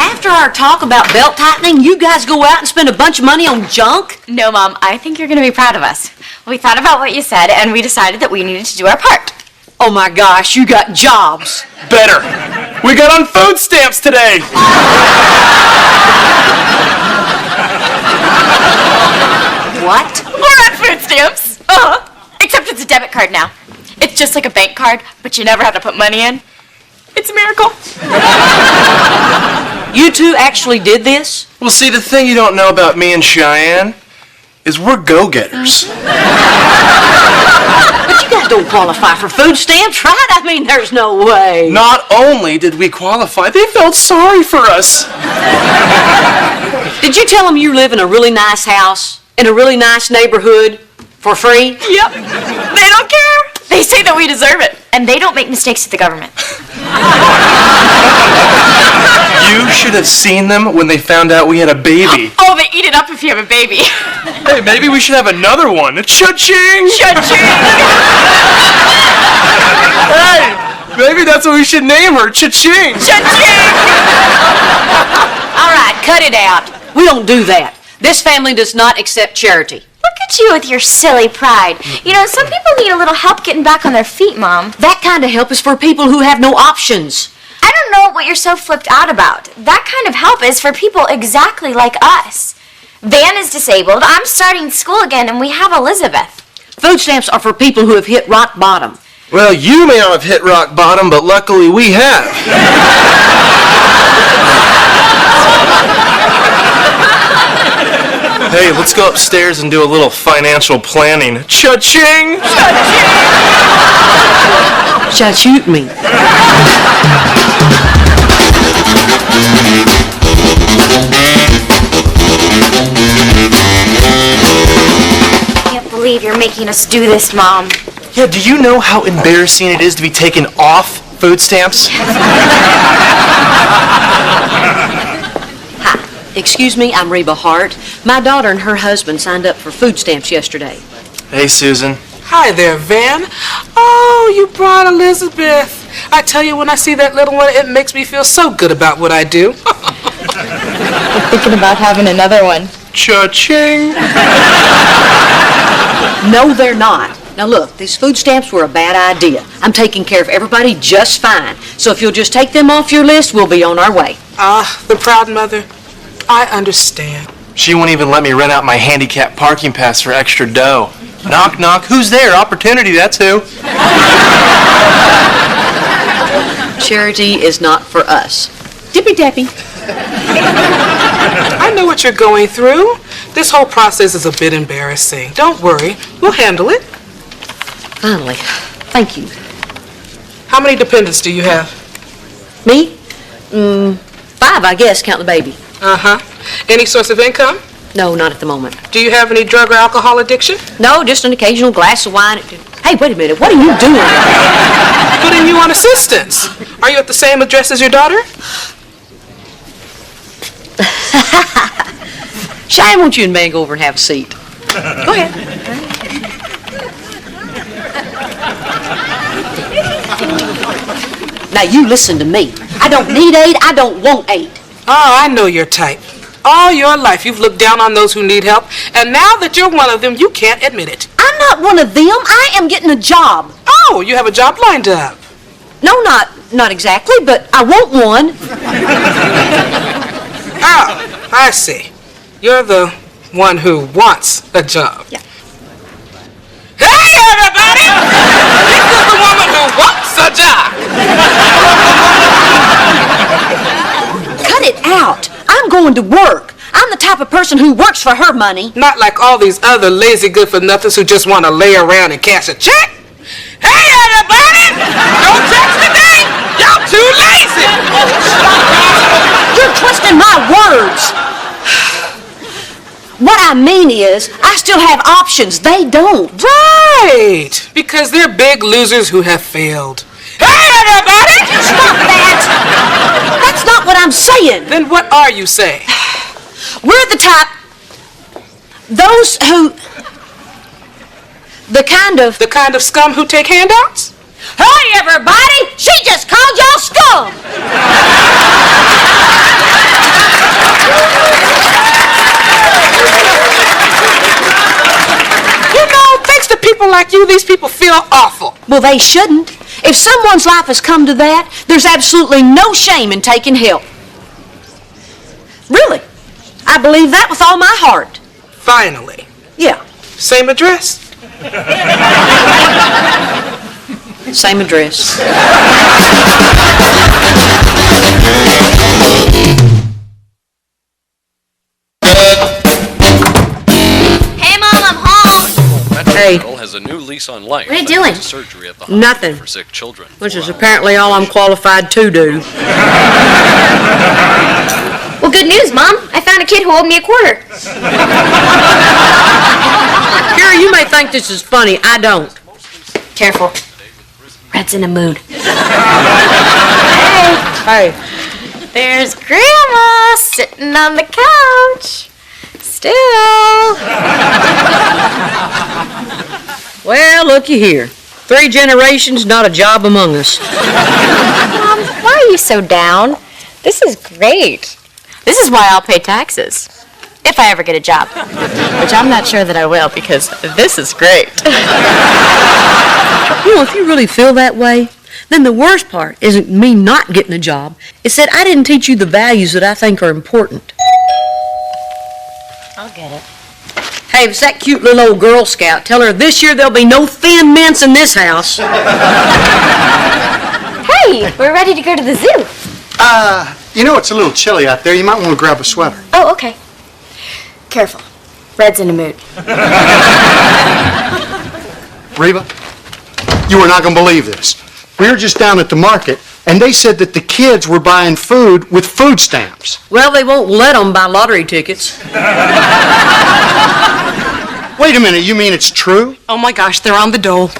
After our talk about belt tightening, you guys go out and spend a bunch of money on junk? No, Mom, I think you're going to be proud of us. We thought about what you said, and we decided that we needed to do our part. Oh my gosh, you got jobs. Better. We got on food stamps today. What? We're on food stamps. Except it's a debit card now. It's just like a bank card, but you never have to put money in. It's a miracle. You two actually did this? Well, see, the thing you don't know about me and Cheyenne is we're go-getters. But you guys don't qualify for food stamps, right? I mean, there's no way. Not only did we qualify, they felt sorry for us. Did you tell them you live in a really nice house, in a really nice neighborhood, for free? Yep. They don't care. They say that we deserve it. And they don't make mistakes with the government. You should have seen them when they found out we had a baby. Oh, they eat it up if you have a baby. Hey, maybe we should have another one. Cha-ching! Cha-ching! Hey, maybe that's what we should name her. Cha-ching! Cha-ching! All right, cut it out. We don't do that. This family does not accept charity. Look at you with your silly pride. You know, some people need a little help getting back on their feet, Mom. That kind of help is for people who have no options. I don't know what you're so flipped out about. That kind of help is for people exactly like us. Van is disabled, I'm starting school again, and we have Elizabeth. Food stamps are for people who have hit rock bottom. Well, you may not have hit rock bottom, but luckily we have. Hey, let's go upstairs and do a little financial planning. Cha-ching! Cha-shoot me. believe you're making us do this, Mom. Yeah, do you know how embarrassing it is to be taken off food stamps? Hi, excuse me, I'm Reba Hart. My daughter and her husband signed up for food stamps yesterday. Hey, Susan. Hi there, Van. Oh, you brought Elizabeth. I tell you, when I see that little one, it makes me feel so good about what I do. I'm thinking about having another one. Cha-ching. No, they're not. Now look, these food stamps were a bad idea. I'm taking care of everybody just fine. So if you'll just take them off your list, we'll be on our way. Ah, the proud mother. I understand. She won't even let me rent out my handicap parking pass for extra dough. Knock, knock. Who's there? Opportunity, that's who. Charity is not for us. Dippy Dappy. I know what you're going through. This whole process is a bit embarrassing. Don't worry. We'll handle it. Finally. Thank you. How many dependents do you have? Me? 5, I guess, count the baby. Uh-huh. Any source of income? No, not at the moment. Do you have any drug or alcohol addiction? No, just an occasional glass of wine. Hey, wait a minute. What are you doing? Putting you on assistance. Are you at the same address as your daughter? Cheyenne, won't you and Van go over and have a seat? Go ahead. Now, you listen to me. I don't need aid. I don't want aid. Oh, I know your type. All your life you've looked down on those who need help, and now that you're one of them, you can't admit it. I'm not one of them. I am getting a job. Oh, you have a job lined up. No, not exactly, but I want one. Oh, I see. You're the one who wants a job. Yeah. Hey, everybody! This is the woman who wants a job. Cut it out. I'm going to work. I'm the type of person who works for her money. Not like all these other lazy good-for-nothings who just want to lay around and cash a check. Hey, everybody! Don't text today! Y'all too lazy! You're twisting my words. What I mean is, I still have options. They don't. Right! Because they're big losers who have failed. Hey, everybody! Stop that! That's not what I'm saying. Then what are you saying? We're the type... Those who... The kind of scum who take handouts? Hey, everybody! She just called y'all scum! You know, thanks to people like you, these people feel awful. Well, they shouldn't. If someone's life has come to that, there's absolutely no shame in taking help. Really. I believe that with all my heart. Finally. Yeah. Same address? Same address. Hey, Mom, I'm home. Hey. Has a new lease on life. What are you doing? Surgery at the Nothing. for sick children. Which is apparently all I'm qualified to do. Well, good news, Mom. I found a kid who owed me a quarter. Kara, you may think this is funny. I don't. Careful. Red's in a mood. Hey. There's Grandma sitting on the couch. Still. Well, looky here. 3 generations, not a job among us. Mom, why are you so down? This is great. This is why I'll pay taxes. If I ever get a job. Which I'm not sure that I will, because this is great. You know, if you really feel that way, then the worst part isn't me not getting a job. It's that I didn't teach you the values that I think are important. I'll get it. Hey, if it's that cute little old Girl Scout, tell her this year there'll be no thin mints in this house. Hey, we're ready to go to the zoo. You know it's a little chilly out there. You might want to grab a sweater. Oh, okay. Careful. Red's in a mood. Reba, you are not going to believe this. We were just down at the market, and they said that the kids were buying food with food stamps. Well, they won't let them buy lottery tickets. Wait a minute, you mean it's true? Oh my gosh, they're on the dole.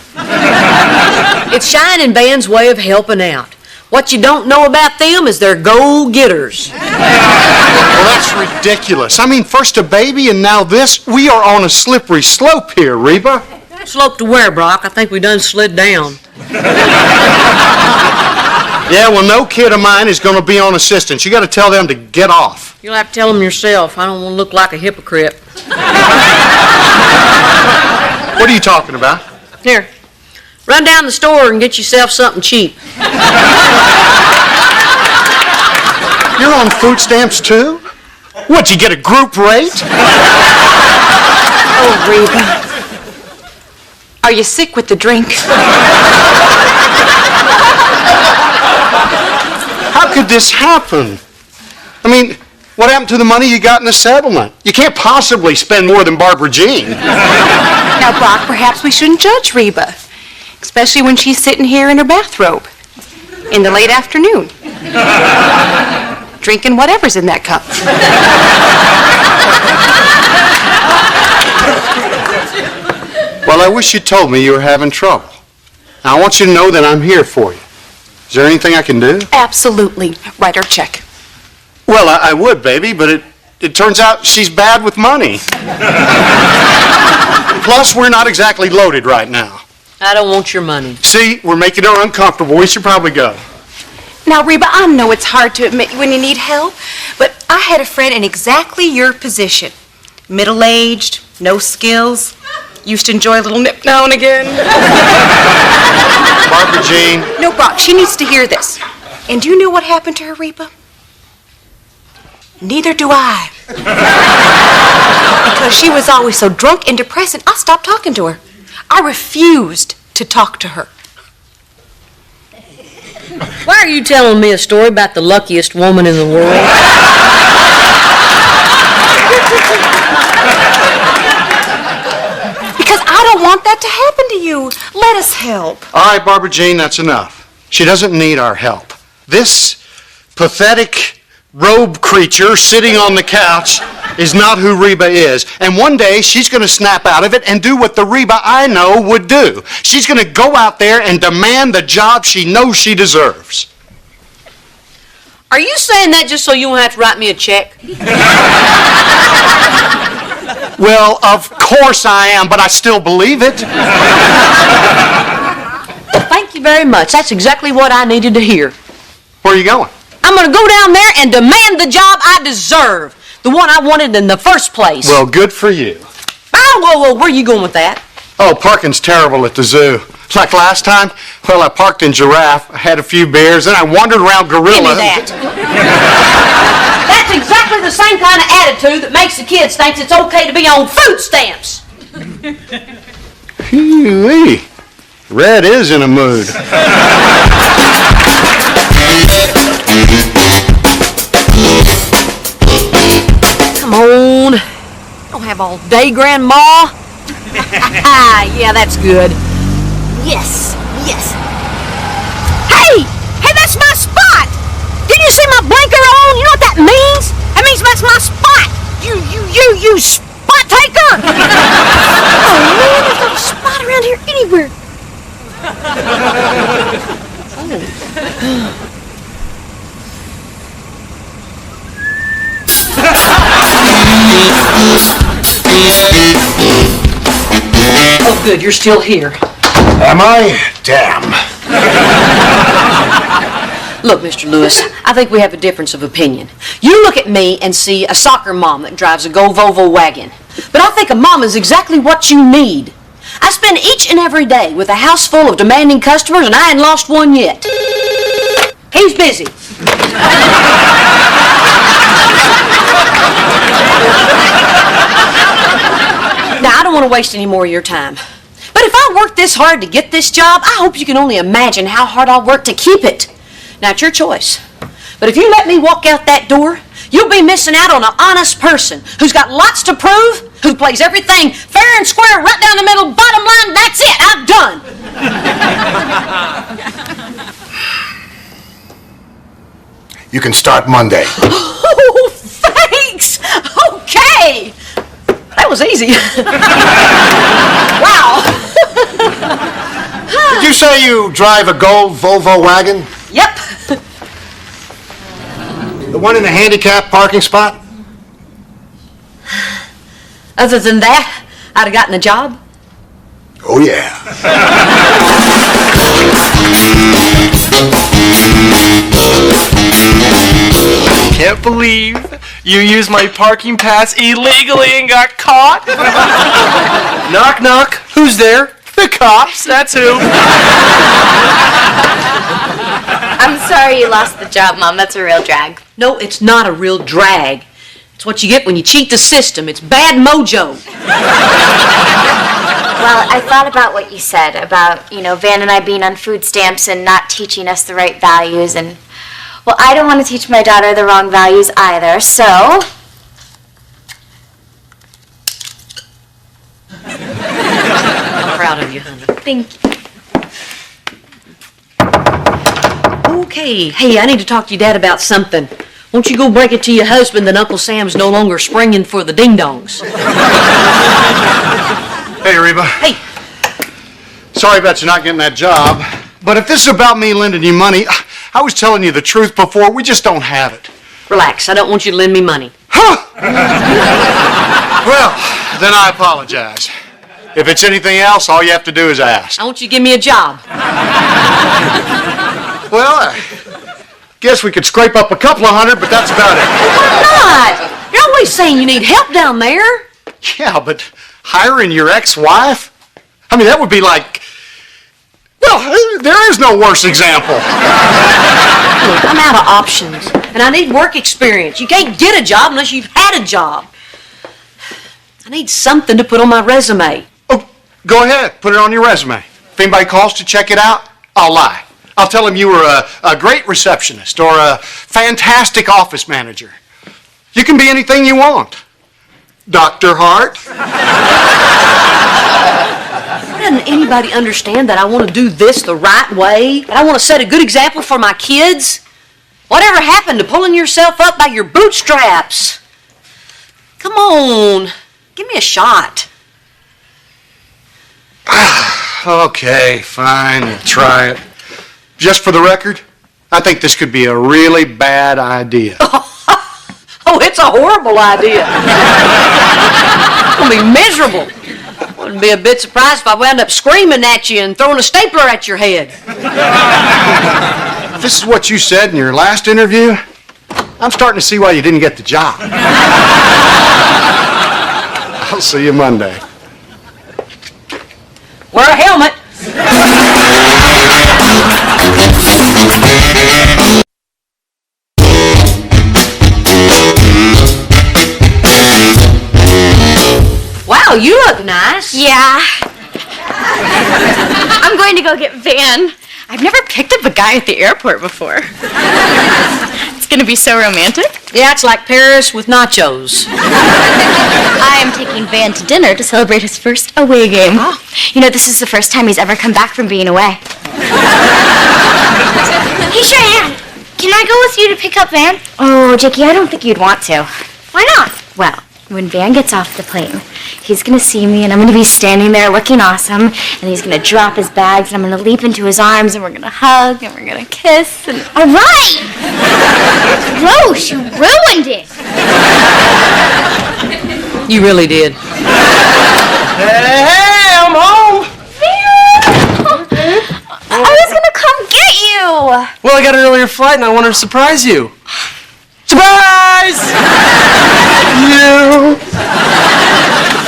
It's Cheyenne and Van's way of helping out. What you don't know about them is they're go-getters. Well, that's ridiculous. I mean, first a baby and now this. We are on a slippery slope here, Reba. Slope to where, Brock? I think we done slid down. Yeah, well, no kid of mine is going to be on assistance. You got to tell them to get off. You'll have to tell them yourself. I don't want to look like a hypocrite. What are you talking about? Here, run down the store and get yourself something cheap. You're on food stamps too? What, you get a group rate? Oh, Reba. Are you sick with the drink? How could this happen? I mean, what happened to the money you got in the settlement? You can't possibly spend more than Barbara Jean. Now, Brock, perhaps we shouldn't judge Reba, especially when she's sitting here in her bathrobe in the late afternoon, drinking whatever's in that cup. Well, I wish you told me you were having trouble. Now, I want you to know that I'm here for you. Is there anything I can do? Absolutely. Write her a check. Well, I would, baby, but it turns out she's bad with money. Plus, we're not exactly loaded right now. I don't want your money. See, we're making her uncomfortable. We should probably go. Now, Reba, I know it's hard to admit when you need help, but I had a friend in exactly your position. Middle-aged, no skills, used to enjoy a little nip now and again. Barbara Jean. No, Brock, she needs to hear this. And do you know what happened to her, Reba? Neither do I. Because she was always so drunk and depressed, I stopped talking to her. I refused to talk to her. Why are you telling me a story about the luckiest woman in the world? Because I don't want that to happen to you. Let us help. All right, Barbara Jean, that's enough. She doesn't need our help. This pathetic robe creature sitting on the couch is not who Reba is. And one day, she's going to snap out of it and do what the Reba I know would do. She's going to go out there and demand the job she knows she deserves. Are you saying that just so you won't have to write me a check? Well, of course I am, but I still believe it. Thank you very much. That's exactly what I needed to hear. Where are you going? I'm going to go down there and demand the job I deserve. The one I wanted in the first place. Well, good for you. Oh, whoa, where are you going with that? Oh, parking's terrible at the zoo. Like last time, well, I parked in Giraffe, I had a few beers, then I wandered around Gorilla. Give me that. That's exactly the same kind of attitude that makes the kids think it's okay to be on food stamps. Hee-wee. Red is in a mood. Come on. Don't have all day, Grandma. Yeah, that's good. Yes, yes. Hey! Hey, that's my spot! Didn't you see my blinker on? You know what that means? That means that's my spot! You spot taker! Oh, man, there's not a spot around here anywhere. Oh, good, you're still here. Am I? Damn. Look, Mr. Lewis, I think we have a difference of opinion. You look at me and see a soccer mom that drives a Go Volvo wagon. But I think a mom is exactly what you need. I spend each and every day with a house full of demanding customers, and I ain't lost one yet. He's busy. Now, I don't want to waste any more of your time. But if I worked this hard to get this job, I hope you can only imagine how hard I'll work to keep it. Now, it's your choice. But if you let me walk out that door, you'll be missing out on an honest person who's got lots to prove, who plays everything fair and square, right down the middle, bottom line, that's it, I'm done. You can start Monday. Oh, thanks! Okay! That that was easy. Wow. Did you say you drive a gold Volvo wagon? Yep. The one in the handicap parking spot? Other than that, I'd have gotten a job. Oh, yeah. Can't believe you used my parking pass illegally and got caught. Knock, knock. Who's there? The cops. That's who. I'm sorry you lost the job, Mom. That's a real drag. No, it's not a real drag. It's what you get when you cheat the system. It's bad mojo. Well, I thought about what you said about, Van and I being on food stamps and not teaching us the right values. And, well, I don't want to teach my daughter the wrong values either, so... I'm proud of you, honey. Thank you. Okay. Hey, I need to talk to your dad about something. Won't you go break it to your husband that Uncle Sam's no longer springing for the ding-dongs? Hey, Reba. Hey. Sorry about you not getting that job. But if this is about me lending you money, I was telling you the truth before. We just don't have it. Relax. I don't want you to lend me money. Well, then I apologize. If it's anything else, all you have to do is ask. I want you to give me a job. Well, I guess we could scrape up a couple of hundred, but that's about it. Why not? You're always saying you need help down there. Yeah, but hiring your ex-wife? I mean, that would be like... Well, there is no worse example. Look, I'm out of options, and I need work experience. You can't get a job unless you've had a job. I need something to put on my resume. Oh, go ahead. Put it on your resume. If anybody calls to check it out, I'll lie. I'll tell them you were a great receptionist or a fantastic office manager. You can be anything you want. Dr. Hart. Doesn't anybody understand that I want to do this the right way? That I want to set a good example for my kids? Whatever happened to pulling yourself up by your bootstraps? Come on, give me a shot. Okay, fine, we'll try it. Just for the record, I think this could be a really bad idea. Oh, it's a horrible idea. It's going to be miserable. Wouldn't be a bit surprised if I wound up screaming at you and throwing a stapler at your head. If this is what you said in your last interview, I'm starting to see why you didn't get the job. I'll see you Monday. Wear a helmet. Wow, you look nice. Yeah. I'm going to go get Van. I've never picked up a guy at the airport before. It's gonna be so romantic. Yeah, it's like Paris with nachos. I am taking Van to dinner to celebrate his first away game. Oh. This is the first time he's ever come back from being away. Hey, Cheyenne, can I go with you to pick up Van? Oh, Jakey, I don't think you'd want to. Why not? Well, when Van gets off the plane, he's going to see me, and I'm going to be standing there looking awesome, and he's going to drop his bags, and I'm going to leap into his arms, and we're going to hug, and we're going to kiss, and... All right! Gross, you ruined it! You really did. Hey, I'm home. I was going to come get you! Well, I got an earlier flight, and I wanted to surprise you. Surprise! You.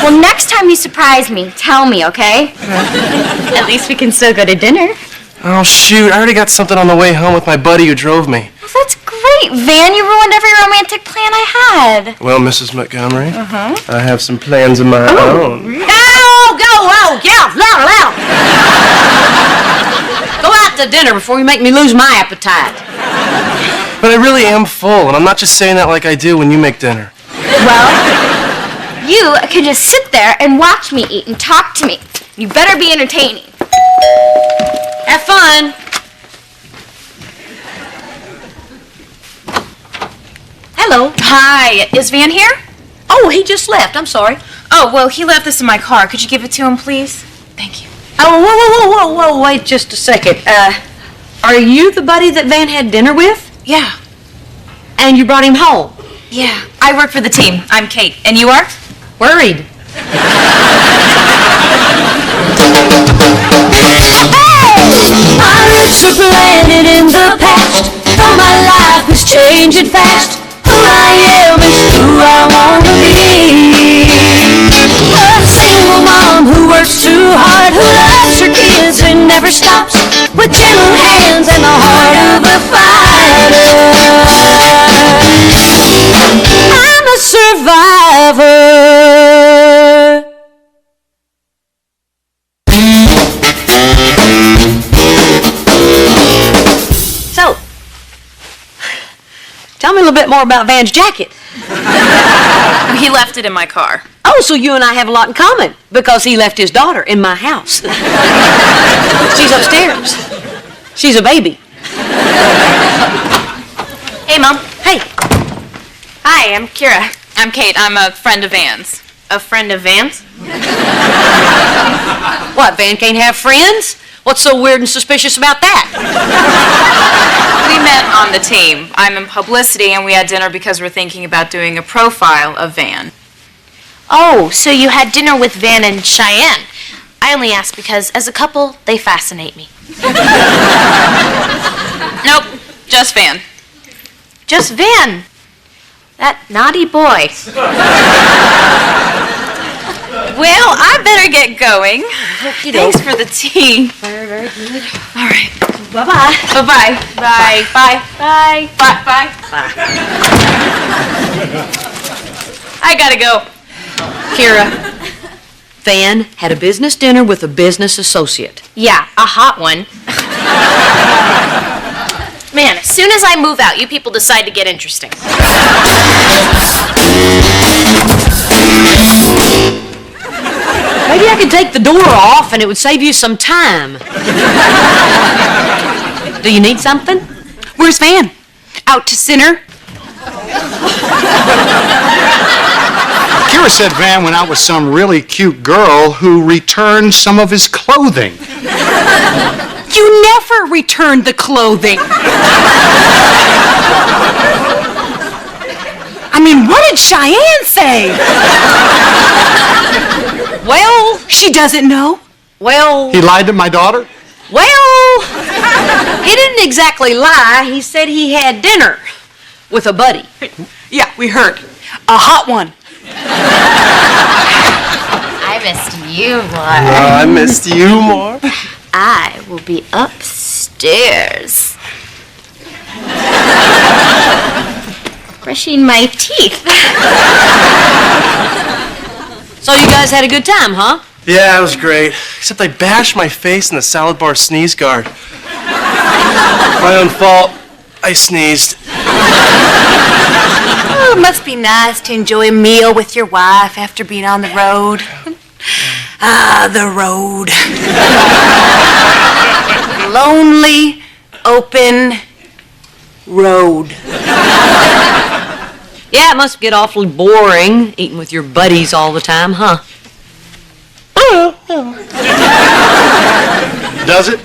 Well, next time you surprise me, tell me, okay? At least we can still go to dinner. Oh, shoot. I already got something on the way home with my buddy who drove me. Well, that's great, Van. You ruined every romantic plan I had. Well, Mrs. Montgomery, I have some plans of my own. Yeah, loud. Go out to dinner before you make me lose my appetite. But I really am full, and I'm not just saying that like I do when you make dinner. Well, you can just sit there and watch me eat and talk to me. You better be entertaining. Have fun. Hello. Hi, is Van here? Oh, he just left. I'm sorry. Oh, well, he left this in my car. Could you give it to him, please? Thank you. Oh, whoa, wait just a second. Are you the buddy that Van had dinner with? Yeah. And you brought him home? Yeah. I work for the team. I'm Kate. And you are? Worried. My roots are planted in the past, though my life is changing fast. Who I am is who I wanna be. A single mom who works too hard, who loves her kids and never stops, with gentle hands and the heart of a fighter. I'm a survivor. So, tell me a little bit more about Van's jacket. He left it in my car. Oh, so you and I have a lot in common, because he left his daughter in my house. She's upstairs. She's a baby. Hey, Mom. Hey. Hi, I'm Kira. I'm Kate. I'm a friend of Van's. A friend of Van's? What, Van can't have friends? What's so weird and suspicious about that? We met on the team. I'm in publicity, and we had dinner because we're thinking about doing a profile of Van. Oh, so you had dinner with Van and Cheyenne. I only ask because, as a couple, they fascinate me. Nope, just Van. Just Van. That naughty boy. Well, I better get going. Okey-doke. Thanks for the tea. Very, very good. All right. Bye-bye. Bye-bye. Bye. Bye. Bye. Bye. Bye. I gotta go. Kira, Van had a business dinner with a business associate. Yeah, a hot one. Man, as soon as I move out, you people decide to get interesting. Maybe I could take the door off and it would save you some time. Do you need something? Where's Van? Out to dinner? Kira said Van went out with some really cute girl who returned some of his clothing. You never returned the clothing. I mean, what did Cheyenne say? Well, she doesn't know. Well, He lied to my daughter? well, he didn't exactly lie. He said he had dinner with a buddy. Yeah, we heard. A hot one. I missed you more. I missed you more. I will be upstairs. Brushing my teeth. So you guys had a good time, huh? Yeah, it was great. Except I bashed my face in the salad bar sneeze guard. My own fault. I sneezed. Oh, it must be nice to enjoy a meal with your wife after being on the road. Ah, the road. Lonely, open road. Yeah, it must get awfully boring eating with your buddies all the time, huh? Does it?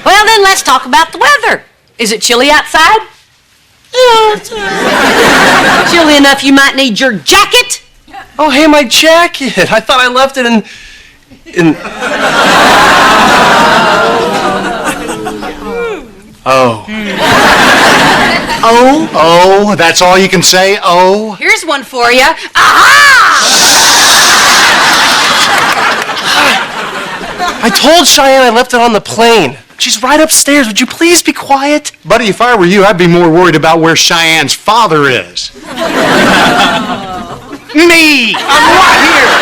Well, then let's talk about the weather. Is it chilly outside? Yeah. Chilly enough you might need your jacket? Oh, hey, my jacket. I thought I left it in... Oh. Oh? Oh, that's all you can say? Oh? Here's one for you. Aha! I told Cheyenne I left it on the plane. She's right upstairs. Would you please be quiet? Buddy, if I were you, I'd be more worried about where Cheyenne's father is. Me! I'm right here!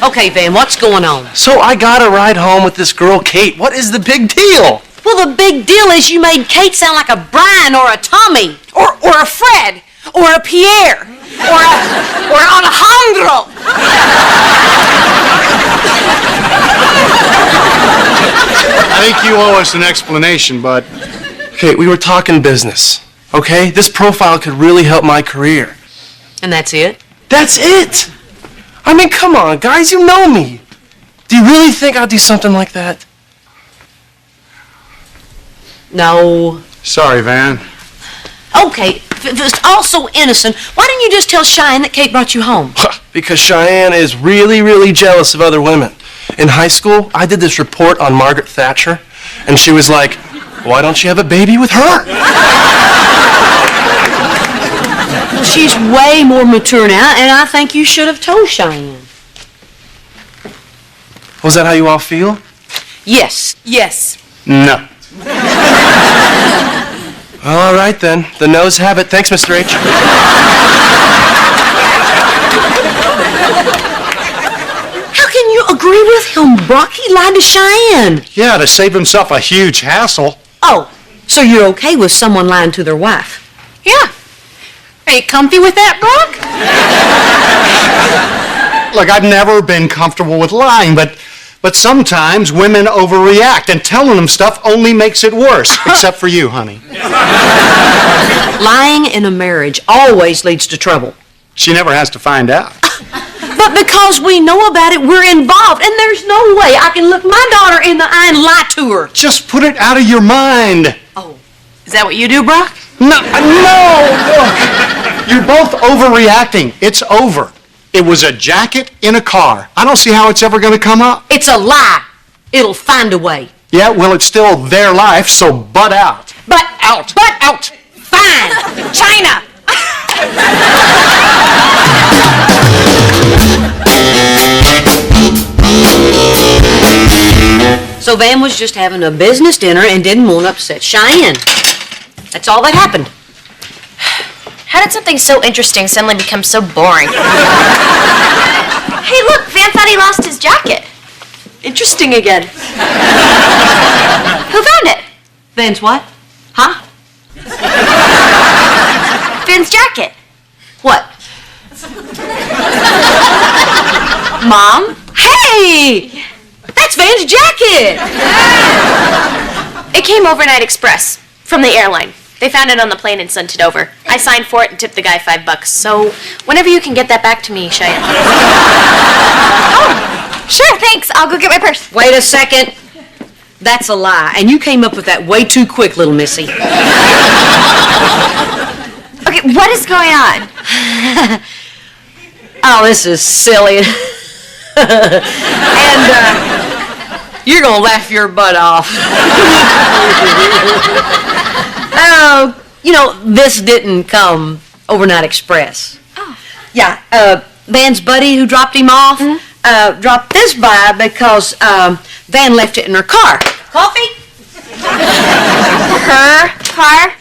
Okay, Van, what's going on? So I got a ride home with this girl, Kate. What is the big deal? Well, the big deal is you made Kate sound like a Brian or a Tommy. Or a Fred. Or a Pierre. Or Alejandro. I think you owe us an explanation, bud. Okay, we were talking business, okay? This profile could really help my career. And that's it? That's it! I mean, come on, guys, you know me. Do you really think I'd do something like that? No. Sorry, Van. Okay, if it was all so innocent, why didn't you just tell Cheyenne that Kate brought you home? Because Cheyenne is really, really jealous of other women. In high school, I did this report on Margaret Thatcher, and she was like, why don't you have a baby with her? Well, she's way more mature now, and I think you should have told Cheyenne. Was that how you all feel? Yes. Yes. No. All right, then. The no's have it. Thanks, Mr. H. How can you agree with him, Brock? He lied to Cheyenne. Yeah, to save himself a huge hassle. Oh, so you're okay with someone lying to their wife? Yeah. Are you comfy with that, Brock? Look, I've never been comfortable with lying, but sometimes women overreact, and telling them stuff only makes it worse, except for you, honey. Lying in a marriage always leads to trouble. She never has to find out. But because we know about it, we're involved, and there's no way I can look my daughter in the eye and lie to her. Just put it out of your mind. Oh, is that what you do, Brock? No, look. You're both overreacting. It's over. It was a jacket in a car. I don't see how it's ever going to come up. It's a lie. It'll find a way. Yeah, well, it's still their life, so butt out. Butt out. Butt out. Fine. China. So Van was just having a business dinner and didn't want to upset Cheyenne. That's all that happened. How did something so interesting suddenly become so boring? Hey, look, Van thought he lost his jacket. Interesting again. Who found it? Van's what? Huh? Van's jacket. What? Mom? Hey! That's Van's jacket! It came overnight express from the airline. They found it on the plane and sent it over. I signed for it and tipped the guy $5. So whenever you can get that back to me, Cheyenne. Oh, sure, thanks. I'll go get my purse. Wait a second. That's a lie, and you came up with that way too quick, little missy. Okay, what is going on? Oh, this is silly. And you're gonna laugh your butt off. Oh, this didn't come overnight express. Oh. Yeah, Van's buddy who dropped him off dropped this by because Van left it in her car. Coffee? Her car?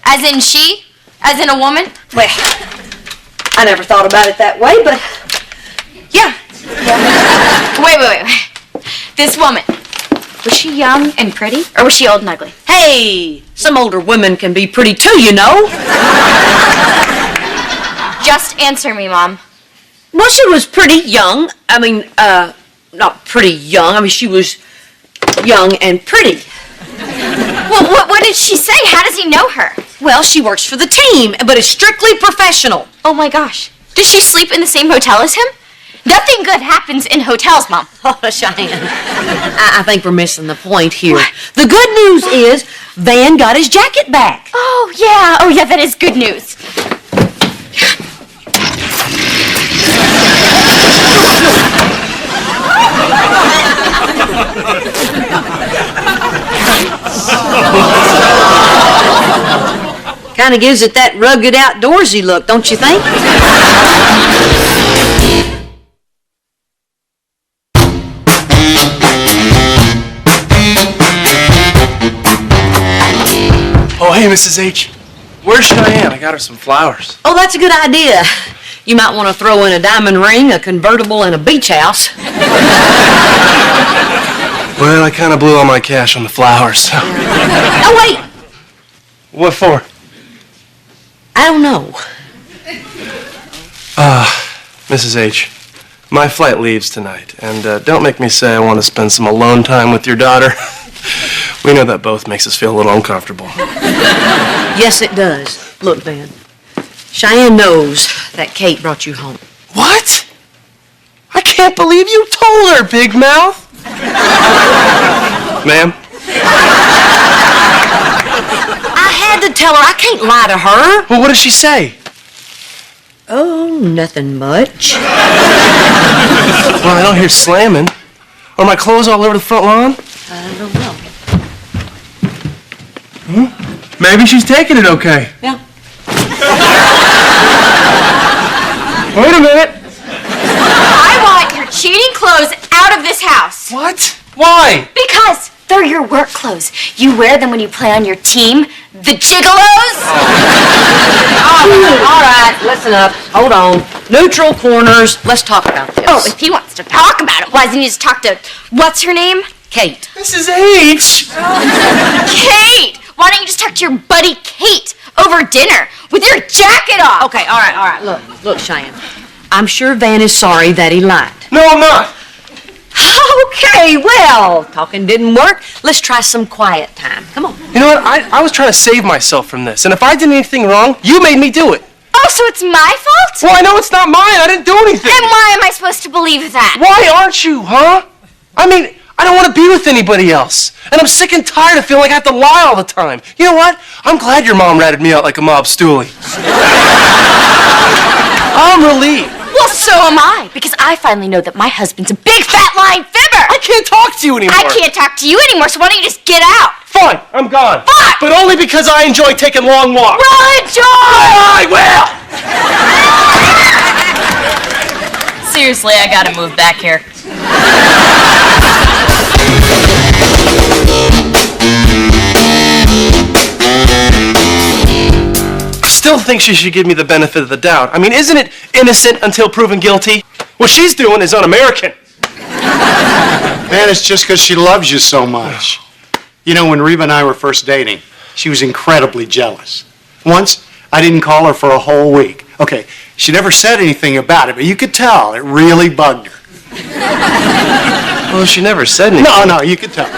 As in she? As in a woman? Well, I never thought about it that way, but yeah. Wait. This woman, was she young and pretty, or was she old and ugly? Hey, some older women can be pretty too, you know. Just answer me, Mom. Well, she was pretty young. I mean, not pretty young. I mean, she was young and pretty. Well, what did she say? How does he know her? Well, she works for the team, but is strictly professional. Oh my gosh. Does she sleep in the same hotel as him? Nothing good happens in hotels, Mom. Oh, Cheyenne, I think we're missing the point here. What? The good news is Van got his jacket back. Oh, yeah, that is good news. Kind of gives it that rugged outdoorsy look, don't you think? Oh, hey, Mrs. H. Where's Cheyenne? I got her some flowers. Oh, that's a good idea. You might want to throw in a diamond ring, a convertible, and a beach house. Well, I kind of blew all my cash on the flowers, so. Oh, wait. What for? I don't know. Mrs. H, my flight leaves tonight, and don't make me say I want to spend some alone time with your daughter. We know that both makes us feel a little uncomfortable. Yes, it does. Look, Van, Cheyenne knows that Kate brought you home. What? I can't believe you told her, Big Mouth. Ma'am? I had to tell her. I can't lie to her. Well, what did she say? Oh, nothing much. Well, I don't hear slamming. Are my clothes all over the front lawn? I don't know. Maybe she's taking it okay. Yeah. Wait a minute. I want your cheating clothes out of this house. What? Why? Because they're your work clothes. You wear them when you play on your team, the Gigolos. All right, listen up. Hold on. Neutral corners. Let's talk about this. Oh, if he wants to talk about it, why doesn't he just talk to, what's her name? Kate. Mrs. H. Kate! Why don't you just talk to your buddy Kate over dinner with your jacket off? Okay, all right. Look, Cheyenne. I'm sure Van is sorry that he lied. No, I'm not. Okay, well, talking didn't work. Let's try some quiet time. Come on. You know what? I was trying to save myself from this, and if I did anything wrong, you made me do it. Oh, so it's my fault? Well, I know it's not mine. I didn't do anything. And why am I supposed to believe that? Why aren't you, huh? I mean, I don't want to be with anybody else. And I'm sick and tired of feeling like I have to lie all the time. You know what? I'm glad your mom ratted me out like a mob stoolie. I'm relieved. Well, so am I, because I finally know that my husband's a big fat lying fibber. I can't talk to you anymore. I can't talk to you anymore, so why don't you just get out? Fine, I'm gone. Fine. But only because I enjoy taking long walks. Well, enjoy! I will! Seriously, I gotta move back here. I still think she should give me the benefit of the doubt. I mean, isn't it innocent until proven guilty? What she's doing is un-American. Man, it's just because she loves you so much. You know, when Reba and I were first dating, she was incredibly jealous. Once, I didn't call her for a whole week. Okay, she never said anything about it, but you could tell it really bugged her. Well, she never said anything. No, you could tell.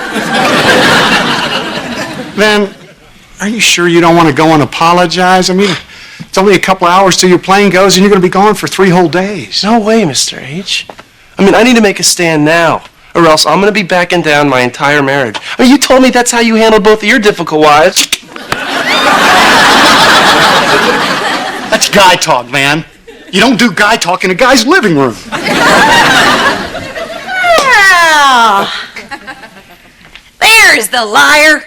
Then, are you sure you don't want to go and apologize? I mean, it's only a couple hours till your plane goes, and you're going to be gone for 3 whole days. No way, Mr. H. I mean, I need to make a stand now, or else I'm going to be backing down my entire marriage. I mean, you told me that's how you handled both of your difficult wives. That's guy talk, man. You don't do guy talk in a guy's living room. Oh, there's the liar.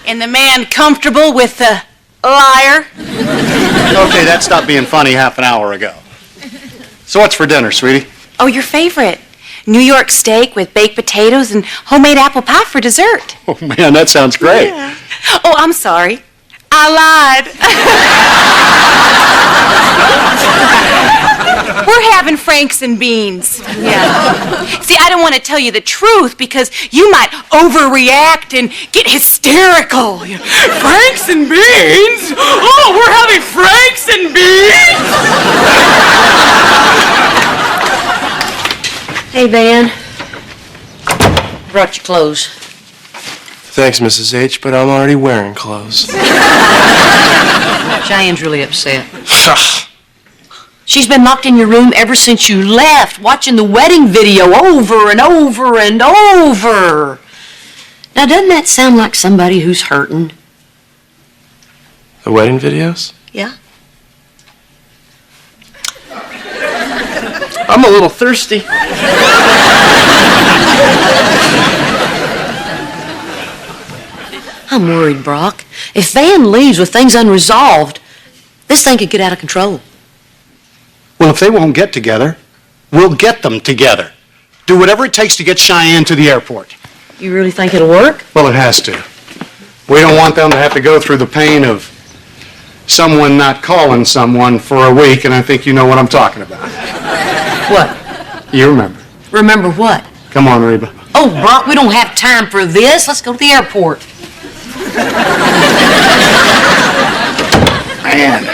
And the man comfortable with the liar. Okay, that stopped being funny half an hour ago. So what's for dinner, sweetie? Oh, your favorite. New York steak with baked potatoes and homemade apple pie for dessert. Oh, man, that sounds great. Yeah. Oh, I'm sorry. I lied. We're having Franks and beans. Yeah. See, I don't want to tell you the truth because you might overreact and get hysterical. Franks and beans? Oh, we're having Franks and beans? Hey, Van. Brought your clothes. Thanks, Mrs. H., but I'm already wearing clothes. Cheyenne's really upset. She's been locked in your room ever since you left, watching the wedding video over and over and over. Now, doesn't that sound like somebody who's hurting? The wedding videos? Yeah. I'm a little thirsty. I'm worried, Brock. If Van leaves with things unresolved, this thing could get out of control. Well, if they won't get together, we'll get them together. Do whatever it takes to get Cheyenne to the airport. You really think it'll work? Well, it has to. We don't want them to have to go through the pain of someone not calling someone for a week, and I think you know what I'm talking about. What? You remember. Remember what? Come on, Reba. Oh, Brock, we don't have time for this. Let's go to the airport. Man,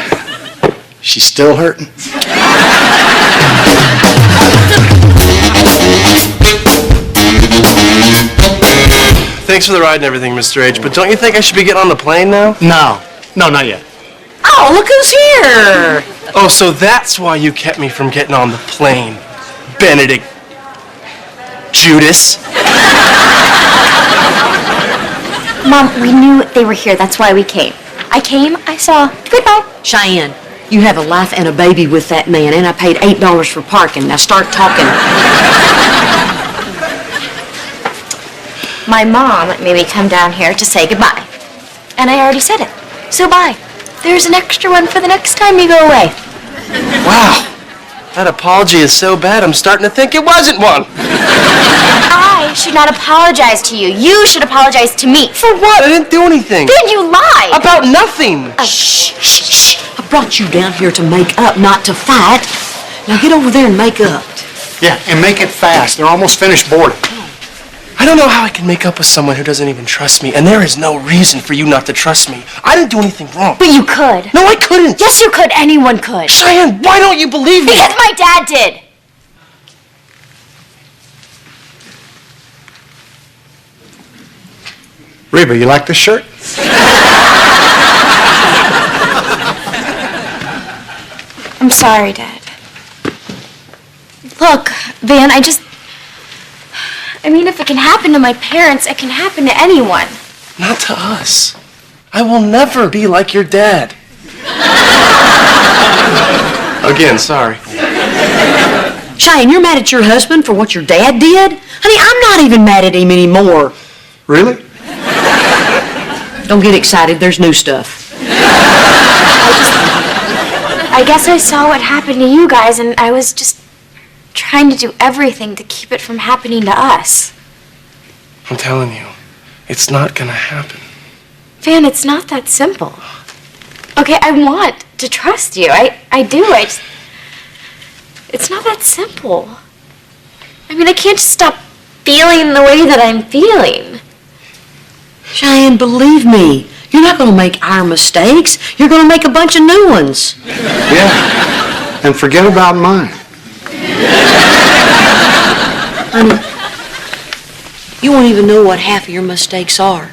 she's still hurting. Thanks for the ride and everything, Mr. H, but don't you think I should be getting on the plane now? No, not yet. Oh, look who's here! Oh, so that's why you kept me from getting on the plane, Benedict Judas. Mom, we knew they were here. That's why we came. I came, I saw. Goodbye. Cheyenne, you have a life and a baby with that man, and I paid $8 for parking. Now start talking. My mom made me come down here to say goodbye. And I already said it. So bye. There's an extra one for the next time you go away. Wow, that apology is so bad, I'm starting to think it wasn't one. I should not apologize to you. You should apologize to me. For what? I didn't do anything. Then you lied. About nothing. Shh, shh, shh. I brought you down here to make up, not to fight. Now get over there and make up. Yeah, and make it fast. They're almost finished boarding. I don't know how I can make up with someone who doesn't even trust me, and there is no reason for you not to trust me. I didn't do anything wrong. But you could. No, I couldn't. Yes, you could. Anyone could. Cheyenne, why don't you believe me? Because my dad did. Reba, you like this shirt? I'm sorry, Dad. Look, Van, I mean, if it can happen to my parents, it can happen to anyone. Not to us. I will never be like your dad. Again, sorry. Cheyenne, you're mad at your husband for what your dad did? Honey, I'm not even mad at him anymore. Really? Don't get excited. There's new stuff. I guess I saw what happened to you guys, and I was just trying to do everything to keep it from happening to us. I'm telling you, it's not gonna happen. Van, it's not that simple. Okay, I want to trust you. I do. It's not that simple. I mean, I can't just stop feeling the way that I'm feeling. Cheyenne, believe me, you're not going to make our mistakes. You're going to make a bunch of new ones. Yeah, and forget about mine. Honey, you won't even know what half of your mistakes are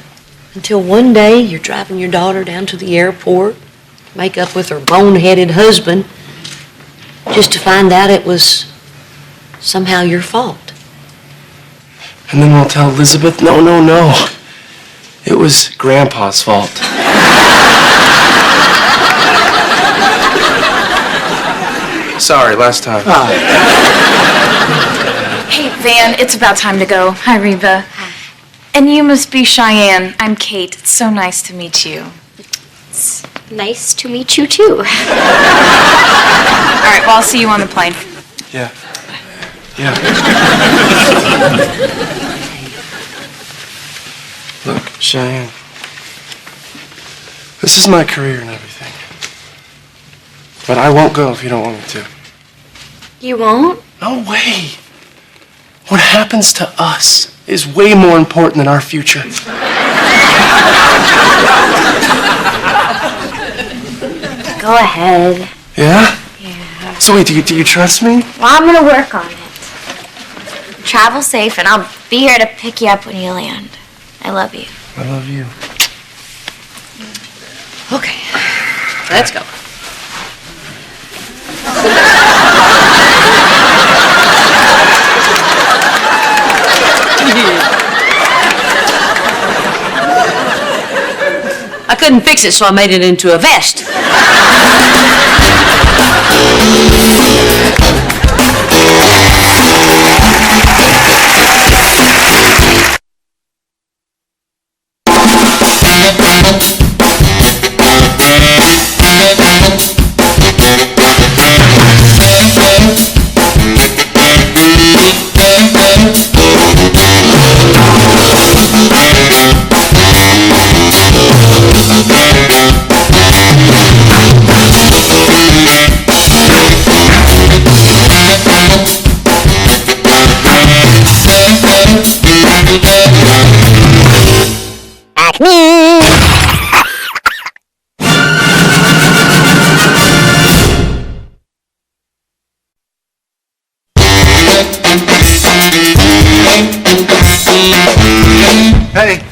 until one day you're driving your daughter down to the airport, make up with her boneheaded husband, just to find out it was somehow your fault. And then we'll tell Elizabeth, no. It was Grandpa's fault. Sorry, last time. Hey, Van, it's about time to go. Hi, Reba. And you must be Cheyenne. I'm Kate. It's so nice to meet you. It's nice to meet you, too. All right, well, I'll see you on the plane. Yeah. Look, Cheyenne, this is my career and everything. But I won't go if you don't want me to. You won't? No way. What happens to us is way more important than our future. Go ahead. Yeah? Yeah. So wait, do you trust me? Well, I'm gonna work on it. Travel safe, and I'll be here to pick you up when you land. I love you. I love you. Okay, let's go. I couldn't fix it, so I made it into a vest. Hey,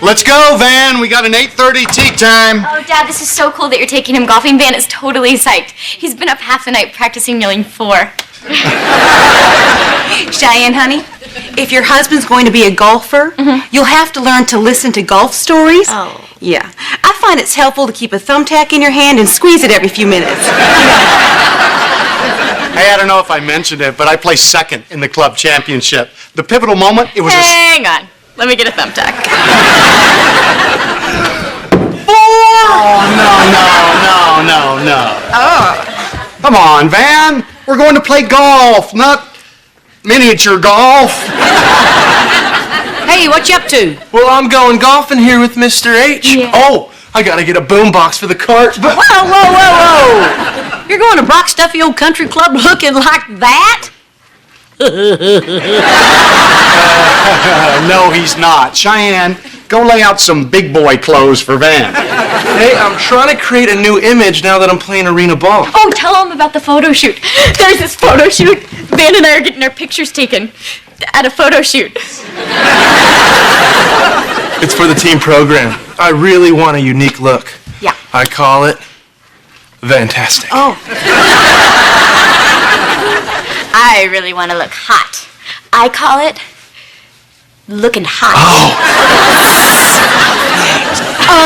let's go, Van. We got an 8:30 tea time. Oh, Dad, this is so cool that you're taking him golfing. Van is totally psyched. He's been up half the night practicing yelling 4. Cheyenne, honey, if your husband's going to be a golfer, you'll have to learn to listen to golf stories. Oh. Yeah. I find it's helpful to keep a thumbtack in your hand and squeeze it every few minutes. Hey, I don't know if I mentioned it, but I placed second in the club championship. The pivotal moment, it was Hang on. Let me get a thumbtack. 4! Oh, no. Oh. Come on, Van. We're going to play golf, not miniature golf. Hey, what you up to? Well, I'm going golfing here with Mr. H. Yeah. Oh, I gotta get a boombox for the cart. Whoa. You're going to Brock's stuffy old country club looking like that? No, he's not. Cheyenne, go lay out some big boy clothes for Van. Hey, I'm trying to create a new image now that I'm playing arena ball. Oh, tell him about the photo shoot. There's this photo shoot. Van and I are getting our pictures taken at a photo shoot. It's for the team program. I really want a unique look. Yeah. I call it Fantastic. Oh. I really want to look hot. I call it looking hot.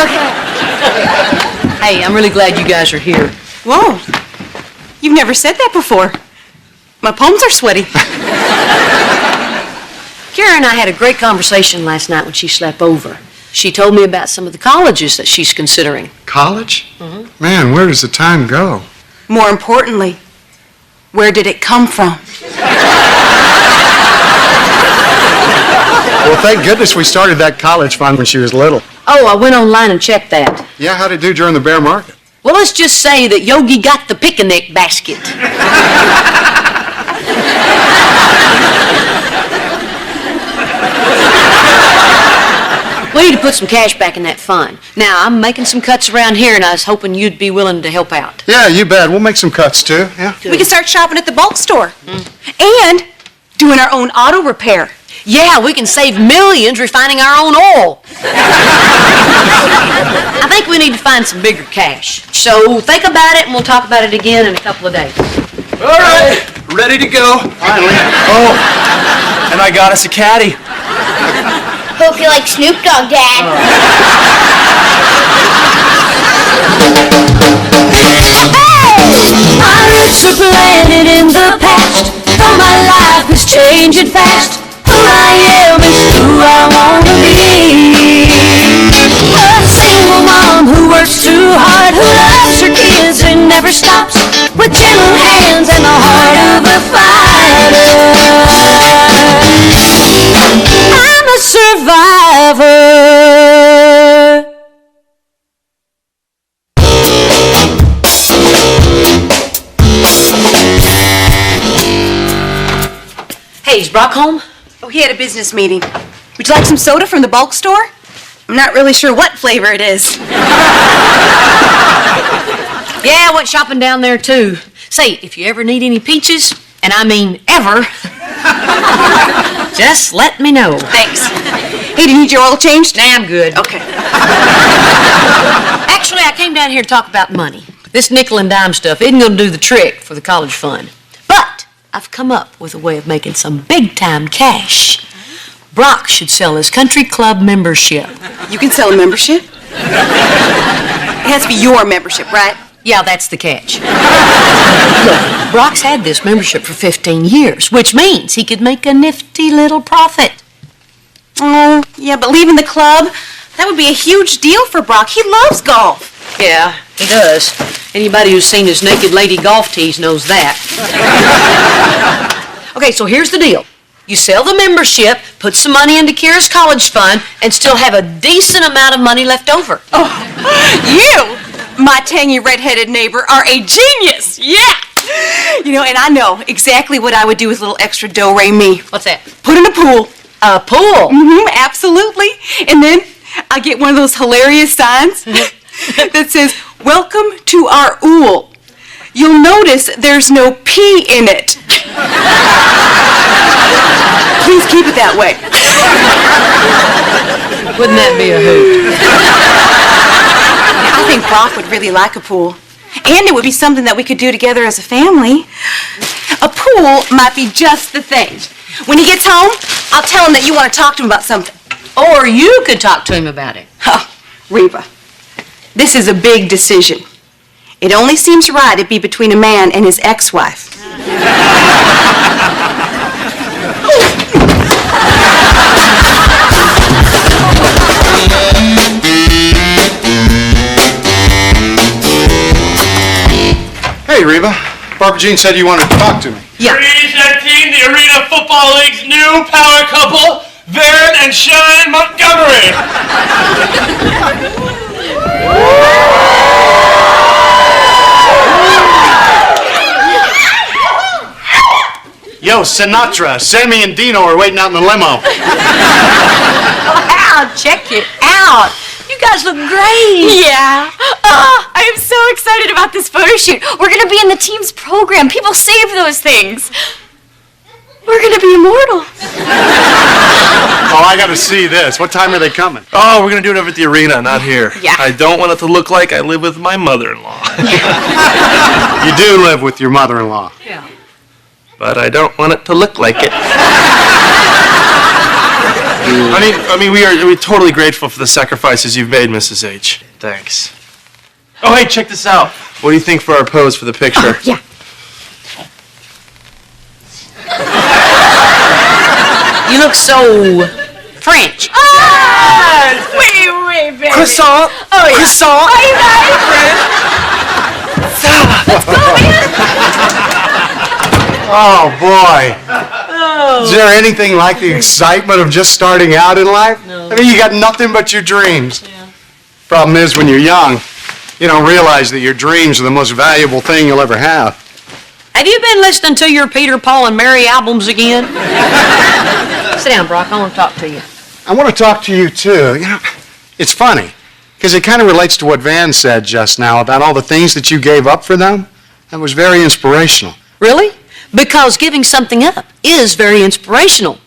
Okay. Hey, I'm really glad you guys are here. Whoa. You've never said that before. My palms are sweaty. Kara and I had a great conversation last night when she slept over. She told me about some of the colleges that she's considering. College? Man, where does the time go? More importantly, where did it come from? Well, thank goodness we started that college fund when she was little. Oh, I went online and checked that. Yeah, how'd it do during the bear market? Well, let's just say that Yogi got the picnic basket. We need to put some cash back in that fund. Now, I'm making some cuts around here, and I was hoping you'd be willing to help out. Yeah, you bet. We'll make some cuts, too. Yeah. We can start shopping at the bulk store. And doing our own auto repair. Yeah, we can save millions refining our own oil. I think we need to find some bigger cash. So think about it, and we'll talk about it again in a couple of days. All right, ready to go. Finally. Oh, and I got us a caddy. Hope you like Snoop Dogg, Dad. My roots are planted in the past, though my life is changing fast. Who I am is who I wanna be. A single mom who works too hard, who loves her kids and never stops, with gentle hands and the heart of a fighter. I'm a survivor. Hey, is Brock home? Oh, he had a business meeting. Would you like some soda from the bulk store? I'm not really sure what flavor it is. Yeah, I went shopping down there, too. Say, if you ever need any peaches, and I mean ever, just let me know. Thanks. Hey, do you need your oil changed? Nah, I'm good. Okay. Actually, I came down here to talk about money. This nickel and dime stuff isn't going to do the trick for the college fund. But I've come up with a way of making some big-time cash. Brock should sell his country club membership. You can sell a membership? It has to be your membership, right? Yeah, that's the catch. Look, Brock's had this membership for 15 years, which means he could make a nifty little profit. Oh, yeah, but leaving the club, that would be a huge deal for Brock. He loves golf. Yeah, he does. Anybody who's seen his naked lady golf tees knows that. Okay, so here's the deal. You sell the membership, put some money into Kira's college fund, and still have a decent amount of money left over. Oh, you, my tangy red-headed neighbor, are a genius. Yeah. You know, and I know exactly what I would do with a little extra do-re-mi. What's that? Put in a pool. A pool? Mm-hmm, absolutely. And then I get one of those hilarious signs that says, "Welcome to our ool." You'll notice there's no P in it. Please keep it that way. Wouldn't that be a hoot? I think Brock would really like a pool. And it would be something that we could do together as a family. A pool might be just the thing. When he gets home, I'll tell him that you want to talk to him about something. Or you could talk to him about it. Oh, Reba, this is a big decision. It only seems right it'd be between a man and his ex-wife. Hey, Reba. Barbara Jean said you wanted to talk to me. Yeah. 317, the Arena Football League's new power couple, Varen and Shine Montgomery. Yo, Sinatra, Sammy and Dino are waiting out in the limo. Wow, check it out. You guys look great. Yeah. Oh, I am so excited about this photo shoot. We're going to be in the team's program. People save those things. We're going to be immortal. Oh, I gotta see this. What time are they coming? Oh, we're going to do it over at the arena, not here. Yeah. I don't want it to look like I live with my mother-in-law. You do live with your mother-in-law. Yeah. But I don't want it to look like it. I mean, we're totally grateful for the sacrifices you've made, Mrs. H. Thanks. Oh, hey, check this out. What do you think for our pose for the picture? Yeah. You look so French. Wait, baby. Croissant. Oh, yeah. Croissant. Oh, boy. Is there anything like the excitement of just starting out in life? No. I mean, you got nothing but your dreams. Yeah. Problem is, when you're young, you don't realize that your dreams are the most valuable thing you'll ever have. Have you been listening to your Peter, Paul, and Mary albums again? Sit down, Brock. I want to talk to you. I want to talk to you, too. You know, it's funny, because it kind of relates to what Van said just now about all the things that you gave up for them. That was very inspirational. Really? Because giving something up is very inspirational.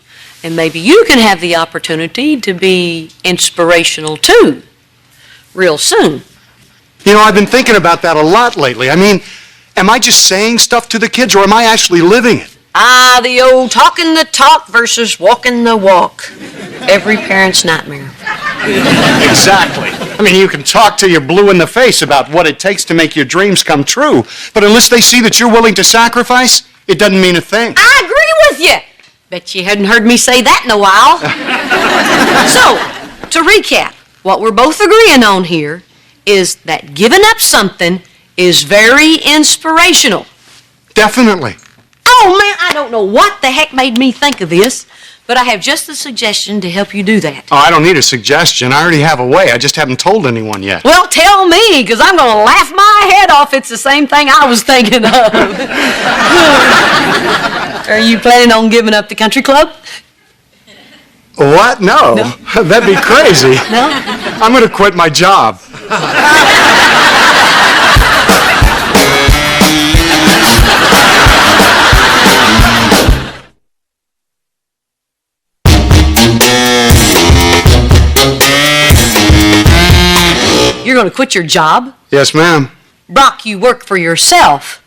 And maybe you can have the opportunity to be inspirational, too, real soon. You know, I've been thinking about that a lot lately. I mean, am I just saying stuff to the kids, or am I actually living it? Ah, the old talking the talk versus walking the walk. Every parent's nightmare. Exactly. I mean, you can talk till you're blue in the face about what it takes to make your dreams come true, but unless they see that you're willing to sacrifice, it doesn't mean a thing. I agree with you. Bet you hadn't heard me say that in a while. So, to recap, what we're both agreeing on here is that giving up something is very inspirational. Definitely. Oh, man, I don't know what the heck made me think of this, but I have just a suggestion to help you do that. Oh, I don't need a suggestion. I already have a way. I just haven't told anyone yet. Well, tell me, because I'm going to laugh my head off. It's the same thing I was thinking of. Are you planning on giving up the country club? What? No. That'd be crazy. No? I'm going to quit my job. You're going to quit your job? Yes, ma'am. Brock, you work for yourself.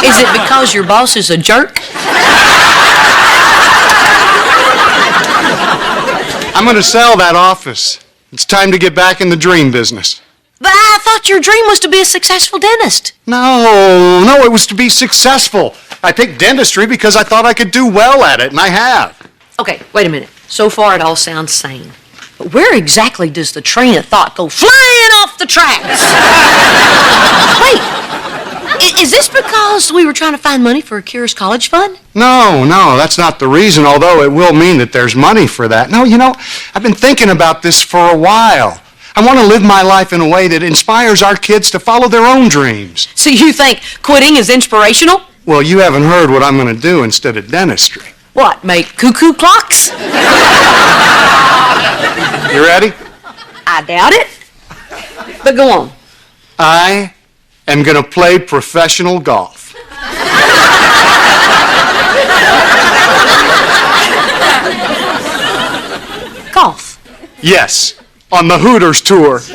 Is it because your boss is a jerk? I'm going to sell that office. It's time to get back in the dream business. But I thought your dream was to be a successful dentist. No, it was to be successful. I picked dentistry because I thought I could do well at it, and I have. Okay, wait a minute. So far, it all sounds sane. But where exactly does the train of thought go flying off the tracks? Wait, is this because we were trying to find money for a Cures College Fund? No, that's not the reason, although it will mean that there's money for that. No, you know, I've been thinking about this for a while. I want to live my life in a way that inspires our kids to follow their own dreams. So you think quitting is inspirational? Well, you haven't heard what I'm going to do instead of dentistry. What, make cuckoo clocks? You ready? I doubt it. But go on. I am going to play professional golf. Yes, on the Hooters tour. Why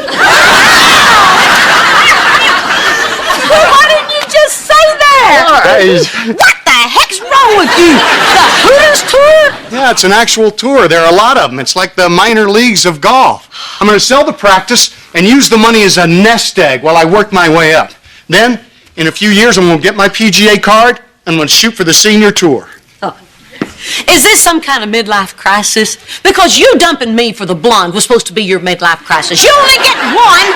didn't you just say that? What the heck's wrong with you? The Hooters tour? Yeah, it's an actual tour. There are a lot of them. It's like the minor leagues of golf. I'm going to sell the practice and use the money as a nest egg while I work my way up. Then, in a few years, I'm going to get my PGA card and I'm going to shoot for the senior tour. Is this some kind of midlife crisis? Because you dumping me for the blonde was supposed to be your midlife crisis. You only get one!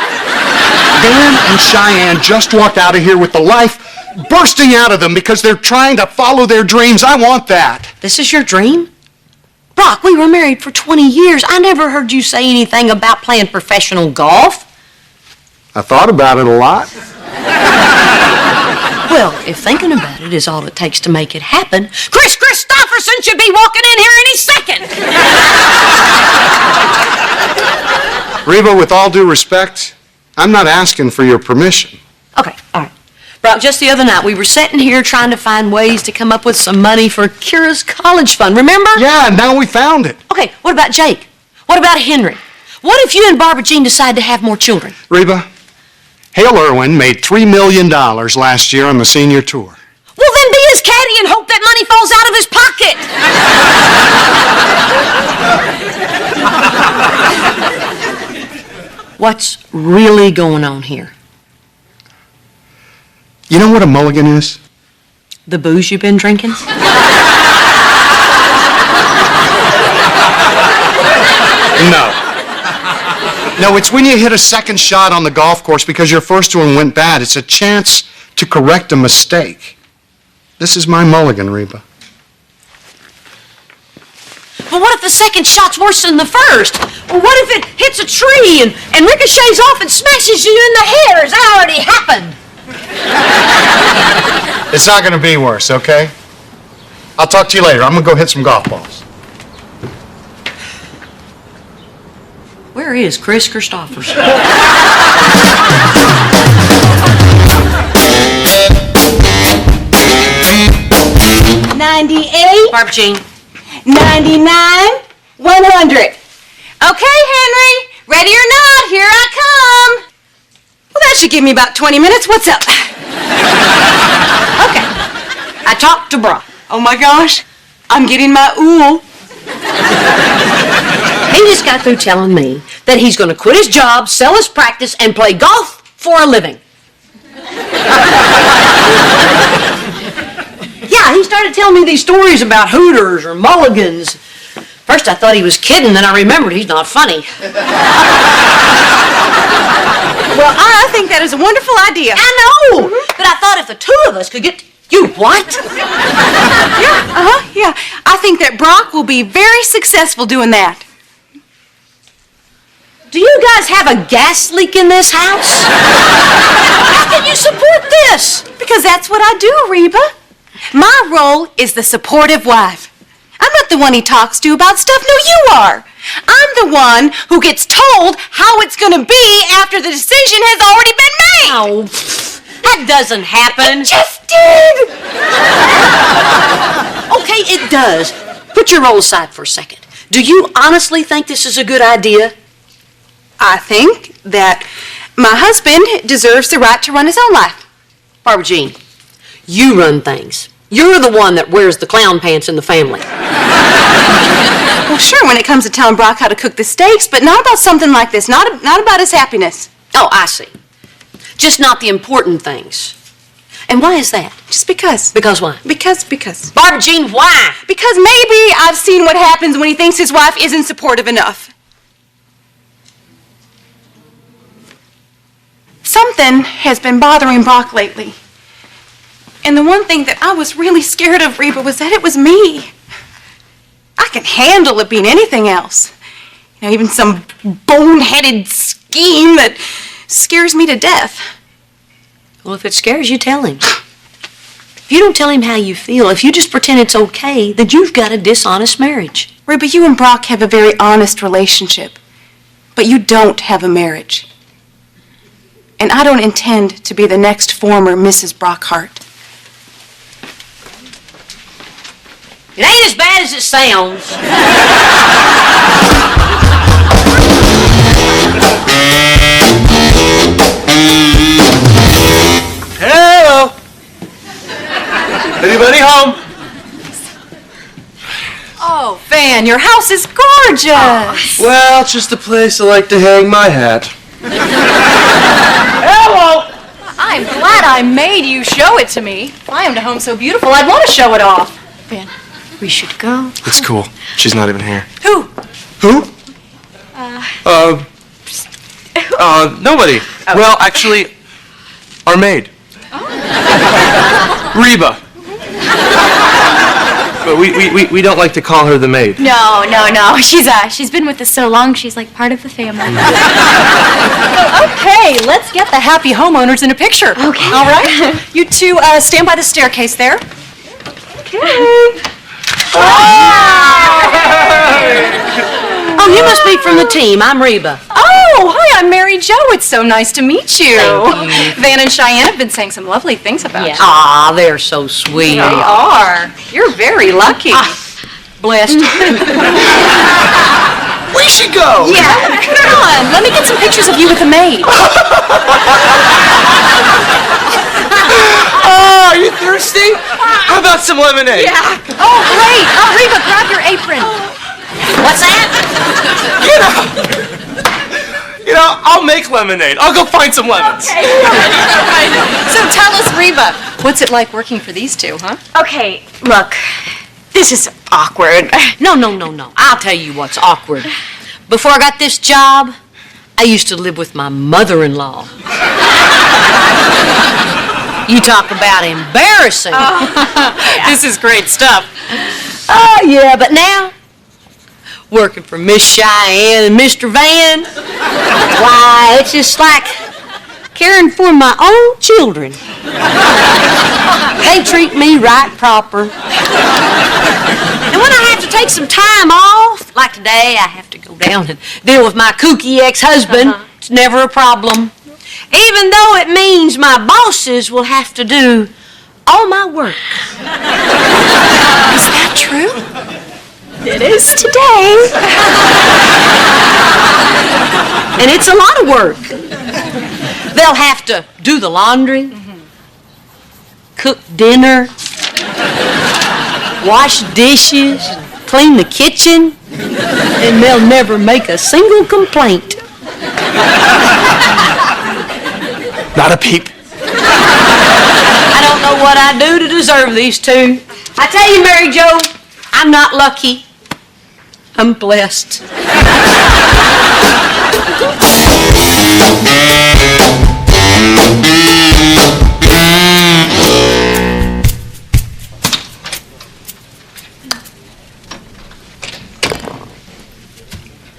Dan and Cheyenne just walked out of here with the life bursting out of them because they're trying to follow their dreams. I want that. This is your dream? Brock, we were married for 20 years. I never heard you say anything about playing professional golf. I thought about it a lot. Well, if thinking about it is all it takes to make it happen, Chris Christopherson should be walking in here any second. Reba, with all due respect, I'm not asking for your permission. Okay, all right. Brock, just the other night, we were sitting here trying to find ways to come up with some money for Kira's college fund, remember? Yeah, and now we found it. Okay, what about Jake? What about Henry? What if you and Barbara Jean decide to have more children? Reba, Hale Irwin made $3 million last year on the senior tour. Well, then be his caddy and hope that money falls out of his pocket. What's really going on here? You know what a mulligan is? The booze you've been drinking? No. No, it's when you hit a second shot on the golf course because your first one went bad. It's a chance to correct a mistake. This is my mulligan, Reba. But what if the second shot's worse than the first? Or what if it hits a tree and ricochets off and smashes you in the head? Has that already happened? It's not going to be worse, okay? I'll talk to you later. I'm going to go hit some golf balls. Where is Chris Christopherson? 98, Barbara Jean. 99, 100. Okay, Henry, ready or not, here I come. Well, that should give me about 20 minutes. What's up? Okay. I talked to Brock. Oh my gosh, I'm getting my ooh. He just got through telling me that he's going to quit his job, sell his practice, and play golf for a living. Yeah, he started telling me these stories about Hooters or mulligans. First I thought he was kidding, then I remembered he's not funny. Well, I think that is a wonderful idea. I know, but I thought if the two of us could get... You what? Yeah. I think that Brock will be very successful doing that. Do you guys have a gas leak in this house? How can you support this? Because that's what I do, Reba. My role is the supportive wife. I'm not the one he talks to about stuff. No, you are. I'm the one who gets told how it's going to be after the decision has already been made. Oh, that doesn't happen. It just did. Okay, it does. Put your role aside for a second. Do you honestly think this is a good idea? I think that my husband deserves the right to run his own life. Barbara Jean, you run things. You're the one that wears the clown pants in the family. Well, sure, when it comes to telling Brock how to cook the steaks, but not about something like this. Not about his happiness. Oh, I see. Just not the important things. And why is that? Just because. Because why? Because. Barbara Jean, why? Because maybe I've seen what happens when he thinks his wife isn't supportive enough. Something has been bothering Brock lately. And the one thing that I was really scared of, Reba, was that it was me. I can handle it being anything else. You know, even some boneheaded scheme that scares me to death. Well, if it scares you, tell him. If you don't tell him how you feel, if you just pretend it's okay, then you've got a dishonest marriage. Reba, you and Brock have a very honest relationship. But you don't have a marriage. And I don't intend to be the next former Mrs. Brockhart. It ain't as bad as it sounds. Anybody home? Oh, Van, your house is gorgeous. Well, it's just a place I like to hang my hat. Hello. I'm glad I made you show it to me. If I owned a home so beautiful, I'd want to show it off. Van, we should go. It's cool. She's not even here. Who? Who? Nobody. Well, actually, our maid. Reba. But we don't like to call her the maid. No. She's been with us so long, she's like part of the family. Okay, let's get the happy homeowners in a picture. Okay. All right. You two stand by the staircase there. Okay. Oh, you must be from the team. I'm Reba. Oh, hi, I'm Mary Jo. It's so nice to meet you. Thank you. Van and Cheyenne have been saying some lovely things about you. Ah, they're so sweet. They are. You're very lucky. Blessed. We should go! Yeah, come on. Let me get some pictures of you with the maid. Oh, are you thirsty? How about some lemonade? Yeah. Oh, great. Oh, Reba, grab your apron. What's that? You know, I'll make lemonade. I'll go find some lemons. Okay. So tell us, Reba, what's it like working for these two, huh? Okay, look, this is awkward. No. I'll tell you what's awkward. Before I got this job, I used to live with my mother-in-law. You talk about embarrassing. This is great stuff. Oh, yeah, but now, working for Miss Cheyenne and Mr. Van, why, it's just like caring for my own children. They treat me right proper. And when I have to take some time off, like today, I have to go down and deal with my kooky ex-husband. It's never a problem. Even though it means my bosses will have to do all my work. Is that true? It is today. And it's a lot of work. They'll have to do the laundry, cook dinner, wash dishes, clean the kitchen, and they'll never make a single complaint. Not a peep. I don't know what I do to deserve these two. I tell you, Mary Jo, I'm not lucky. I'm blessed.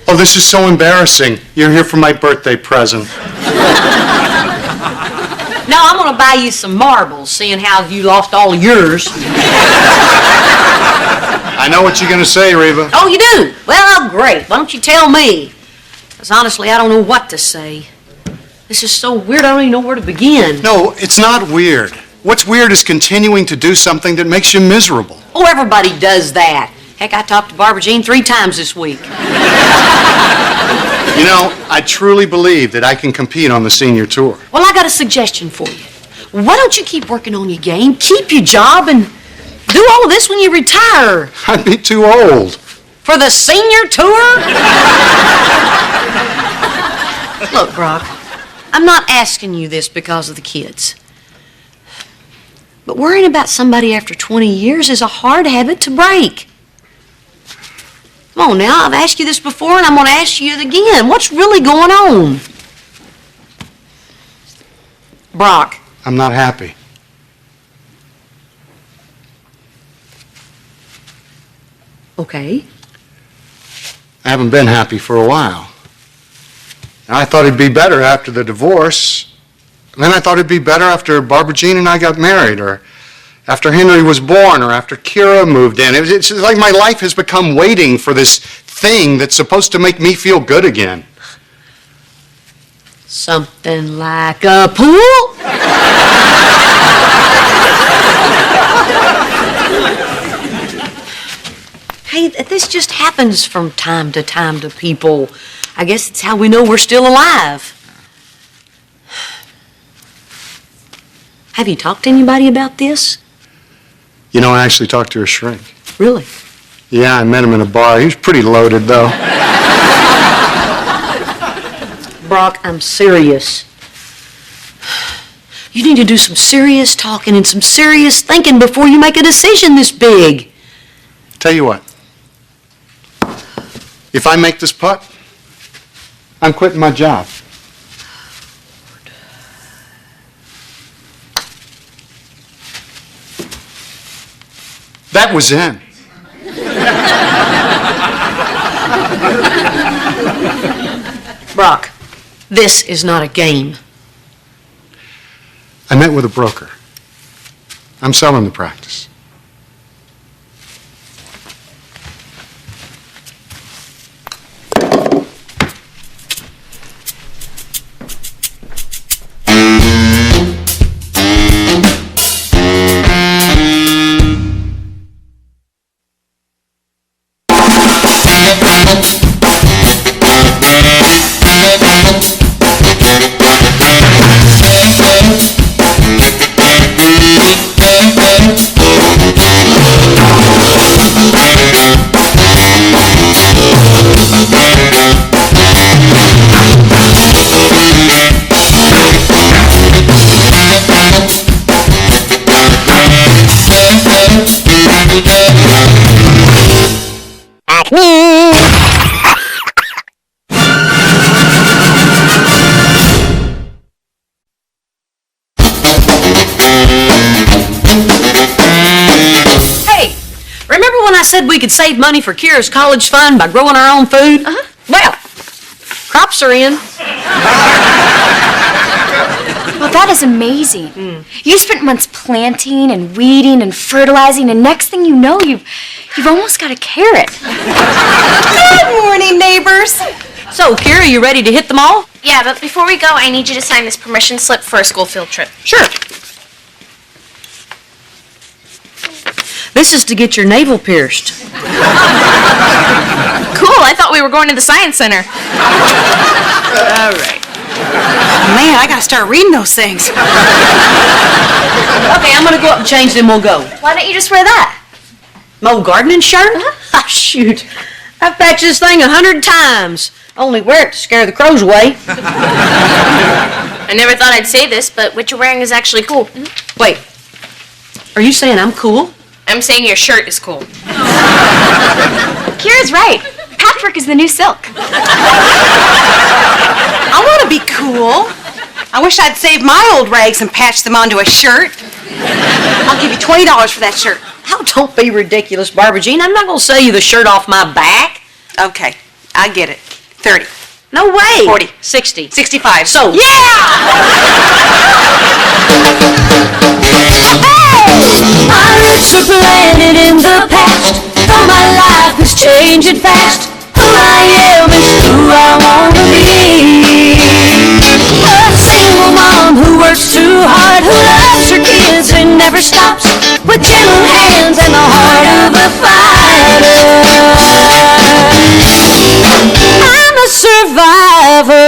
Oh, this is so embarrassing. You're here for my birthday present. Now I'm going to buy you some marbles, seeing how you lost all of yours. I know what you're going to say, Reba. Oh, you do? Well, great. Why don't you tell me? Because honestly, I don't know what to say. This is so weird, I don't even know where to begin. No, it's not weird. What's weird is continuing to do something that makes you miserable. Oh, everybody does that. Heck, I talked to Barbara Jean 3 times this week. You know, I truly believe that I can compete on the senior tour. Well, I got a suggestion for you. Why don't you keep working on your game, keep your job, and do all of this when you retire? I'd be too old. For the senior tour? Look, Brock, I'm not asking you this because of the kids. But worrying about somebody after 20 years is a hard habit to break. Come on now, I've asked you this before and I'm going to ask you it again. What's really going on? Brock. I'm not happy. Okay. I haven't been happy for a while. I thought it'd be better after the divorce. And then I thought it'd be better after Barbara Jean and I got married, or after Henry was born, or after Kira moved in. It's like my life has become waiting for this thing that's supposed to make me feel good again. Something like a pool? Hey, this just happens from time to people. I guess it's how we know we're still alive. Have you talked to anybody about this? You know, I actually talked to her shrink. Really? Yeah, I met him in a bar. He was pretty loaded, though. Brock, I'm serious. You need to do some serious talking and some serious thinking before you make a decision this big. Tell you what. If I make this putt, I'm quitting my job. That was in. Brock, this is not a game. I met with a broker. I'm selling the practice. Hey, remember when I said we could save money for Kira's college fund by growing our own food? Well, crops are in. Well, that is amazing. You spent months planting and weeding and fertilizing, and next thing you know, you've almost got a carrot. Good morning, neighbors. So, Kira, you ready to hit them all? Yeah, but before we go, I need you to sign this permission slip for a school field trip. Sure. This is to get your navel pierced. Cool, I thought we were going to the science center. All right. Man, I gotta start reading those things. Okay, I'm gonna go up and change, then we'll go. Why don't you just wear that? My old gardening shirt? Ah, shoot. I've patched this thing 100 times. Only wear it to scare the crows away. I never thought I'd say this, but what you're wearing is actually cool. Wait, are you saying I'm cool? I'm saying your shirt is cool. Kira's right. Patchwork is the new silk. I want to be cool. I wish I'd saved my old rags and patched them onto a shirt. I'll give you $20 for that shirt. Oh, don't be ridiculous, Barbara Jean. I'm not gonna sell you the shirt off my back. Okay, I get it. 30. No way. 40. 60. 65. So. Yeah! My roots are planted in the past, though my life is changing fast. Who I am is who I wanna be. A single mom who works too hard, who loves her kids and never stops, with gentle hands and the heart of a fighter. I'm a survivor.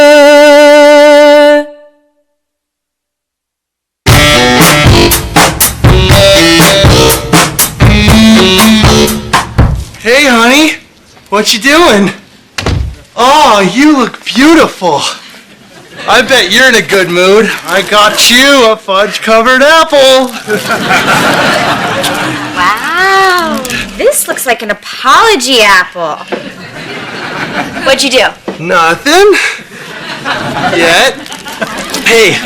Hey, honey. What you doing? Oh, you look beautiful. I bet you're in a good mood. I got you a fudge-covered apple. Wow, this looks like an apology apple. What'd you do? Nothing. Yet. Hey,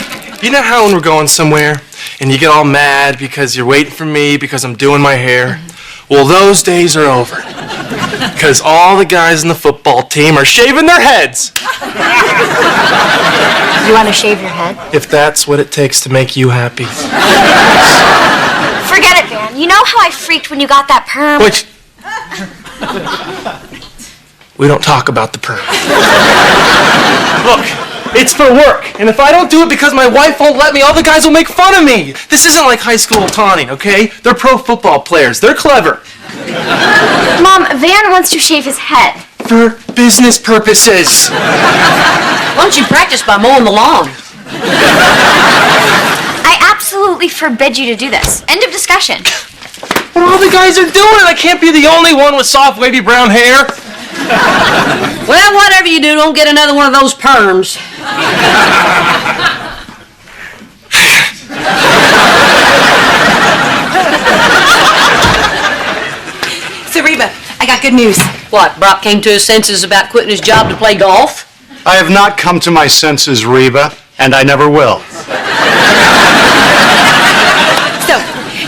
you know how when we're going somewhere and you get all mad because you're waiting for me because I'm doing my hair? Well, those days are over. Because all the guys in the football team are shaving their heads. You want to shave your head? If that's what it takes to make you happy. Forget it, Van. You know how I freaked when you got that perm? Which... We don't talk about the perm. Look, it's for work. And if I don't do it because my wife won't let me, all the guys will make fun of me. This isn't like high school taunting, okay? They're pro football players. They're clever. Mom, Van wants to shave his head. For business purposes. Why don't you practice by mowing the lawn? I absolutely forbid you to do this. End of discussion. What all the guys are doing? I can't be the only one with soft, wavy brown hair. Well, whatever you do, don't get another one of those perms. So, Reba, I got good news. What, Brock came to his senses about quitting his job to play golf? I have not come to my senses, Reba, and I never will. So,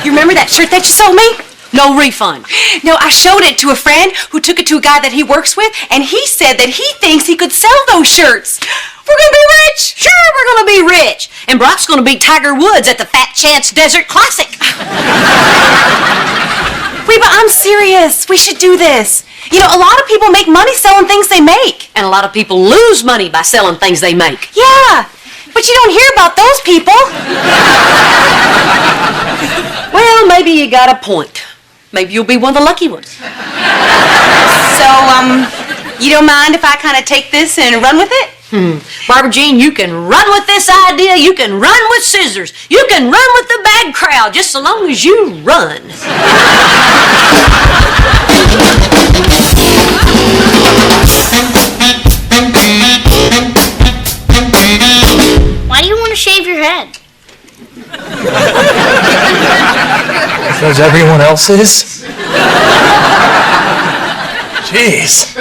you remember that shirt that you sold me? No refund. No, I showed it to a friend who took it to a guy that he works with, and he said that he thinks he could sell those shirts. We're gonna be rich! Sure, we're gonna be rich. And Brock's gonna beat Tiger Woods at the Fat Chance Desert Classic. Reba, I'm serious. We should do this. You know, a lot of people make money selling things they make. And a lot of people lose money by selling things they make. Yeah, but you don't hear about those people. Well, maybe you got a point. Maybe you'll be one of the lucky ones. So, you don't mind if I kind of take this and run with it? Barbara Jean, you can run with this idea. You can run with scissors. You can run with the bad crowd, just so long as you run. Why do you want to shave your head? Because everyone else is? Jeez.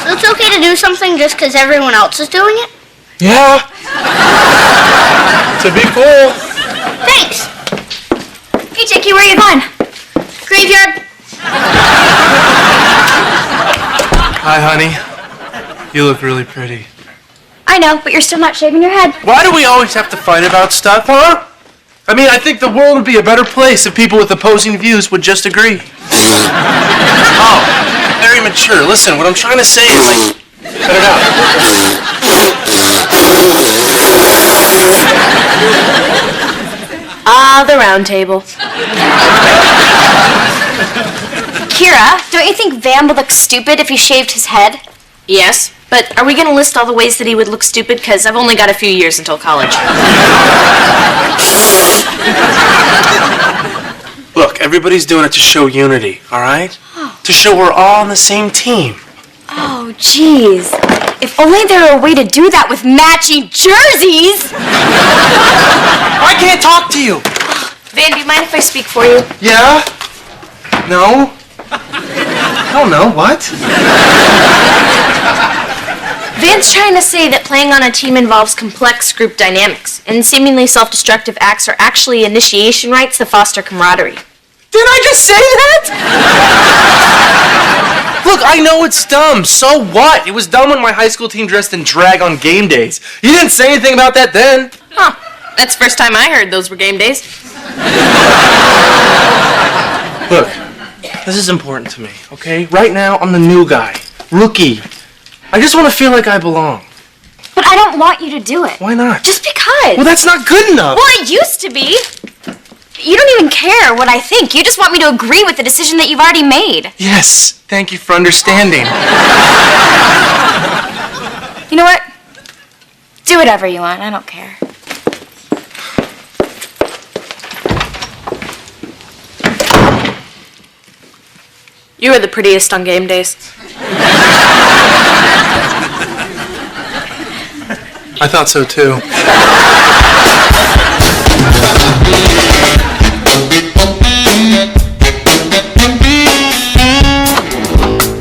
So it's okay to do something just because everyone else is doing it? Yeah. To be cool. Thanks. Hey, Jackie, where are you going? Graveyard. Hi, honey. You look really pretty. I know, but you're still not shaving your head. Why do we always have to fight about stuff, huh? I mean, I think the world would be a better place if people with opposing views would just agree. Oh, very mature. Listen, what I'm trying to say is like... Cut it out. Ah, the round table. Kira, don't you think Van would look stupid if he shaved his head? Yes, but are we going to list all the ways that he would look stupid? Because I've only got a few years until college. Look, everybody's doing it to show unity, all right? To show we're all on the same team. Oh, jeez. If only there were a way to do that with matching jerseys! I can't talk to you. Van, do you mind if I speak for you? Yeah? No? Hell no, what? Van's trying to say that playing on a team involves complex group dynamics, and seemingly self-destructive acts are actually initiation rites that foster camaraderie. Did I just say that? Look, I know it's dumb. So what? It was dumb when my high school team dressed in drag on game days. You didn't say anything about that then. Huh. That's the first time I heard those were game days. Look, this is important to me, okay? Right now, I'm the new guy. Rookie. I just want to feel like I belong. But I don't want you to do it. Why not? Just because. Well, that's not good enough. Well, it used to be. You don't even care what I think. You just want me to agree with the decision that you've already made. Yes, thank you for understanding. You know what? Do whatever you want. I don't care. You were the prettiest on game days. I thought so too.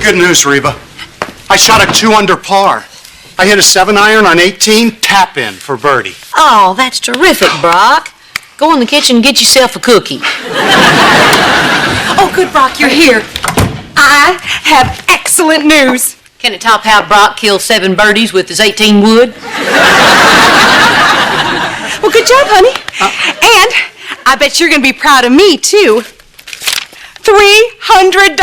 Good news, Reba. I shot a 2 under par. I hit a 7-iron on 18, tap in for birdie. Oh, that's terrific, Brock. Go in the kitchen and get yourself a cookie. Oh, good, Brock, you're here. I have excellent news. Can it top how Brock killed 7 birdies with his 18 wood? Well, good job, honey. And I bet you're going to be proud of me, too. $300.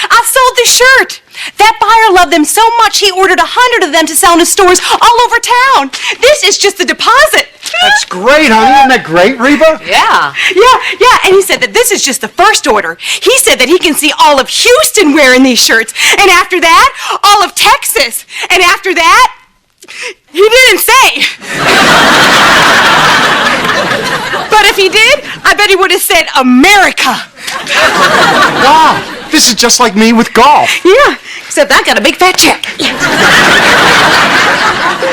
I sold the shirt. That buyer loved them so much he ordered 100 of them to sell in his stores all over town. This is just the deposit. That's great, honey. Isn't that great, Reba? Yeah. Yeah, and he said that this is just the first order. He said that he can see all of Houston wearing these shirts, and after that, all of Texas, and after that, he didn't say. But if he did, I bet bet he would have said America. Wow, this is just like me with golf. Yeah, except I got a big fat check.